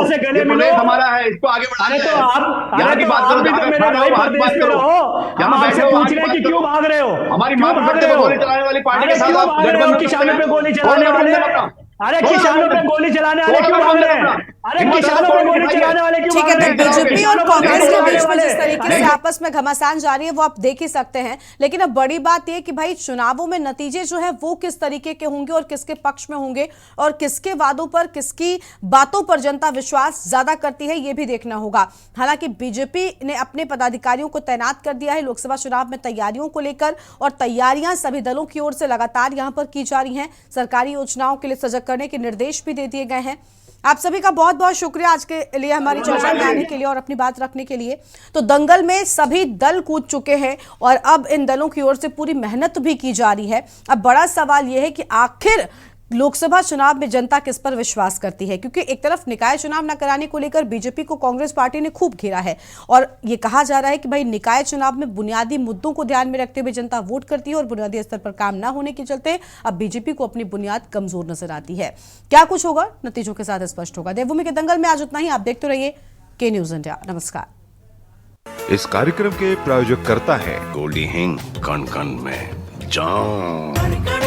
से गले मिलो, हमारा है, इसको आगे बढ़ाना है। तो आप यहाँ की बात करो, मेरे भाई प्रदेश में रहो, हम आपसे पूछ रहे हैं कि क्यों भाग रहे हो, हमारी मां भाग रहे हो गोली चलाने वाली पार्टी के साथ आप गठबंधन, किसानों पे गोली चलाने वाले, अरे किसानों पे गोली चलाने वाले क्यों भाग रहे हैं? अरे किसानों पे गोली चलाने वाले क्यों भाग रहे हैं? बीजेपी और कांग्रेस के बीच में जिस तरीके से आपस में घमासान जारी है वो आप देख ही सकते हैं, लेकिन अब बड़ी बात यह कि भाई चुनावों में नतीजे जो है वो किस तरीके के होंगे और किसके पक्ष में होंगे, और किसके वादों पर, किसकी बातों पर जनता विश्वास ज्यादा करती है, ये भी देखना होगा। हालांकि बीजेपी ने अपने पदाधिकारियों को तैनात कर दिया है लोकसभा चुनाव में तैयारियों को लेकर, और तैयारियां सभी दलों की ओर से लगातार यहां पर की जा रही हैं। सरकारी योजनाओं के लिए सजग करने के निर्देश भी दे दिए गए हैं। आप सभी का बहुत बहुत शुक्रिया आज के लिए हमारी चर्चा में आने के लिए और अपनी बात रखने के लिए। तो दंगल में सभी दल कूद चुके हैं और अब इन दलों की ओर से पूरी मेहनत भी की जा रही है। अब बड़ा सवाल यह है कि आखिर लोकसभा चुनाव में जनता किस पर विश्वास करती है, क्योंकि एक तरफ निकाय चुनाव न कराने को लेकर बीजेपी को कांग्रेस पार्टी ने खूब घेरा है, और ये कहा जा रहा है कि भाई निकाय चुनाव में बुनियादी मुद्दों को ध्यान में रखते हुए जनता वोट करती है, और बुनियादी स्तर पर काम न होने के चलते अब बीजेपी को अपनी बुनियाद कमजोर नजर आती है। क्या कुछ होगा, नतीजों के साथ स्पष्ट होगा। देवभूमि के दंगल में आज उतना ही। आप देखते रहिए के न्यूज इंडिया। नमस्कार। इस कार्यक्रम के प्रायोजक करता है गोल्डी हिंग, कण कण में जान।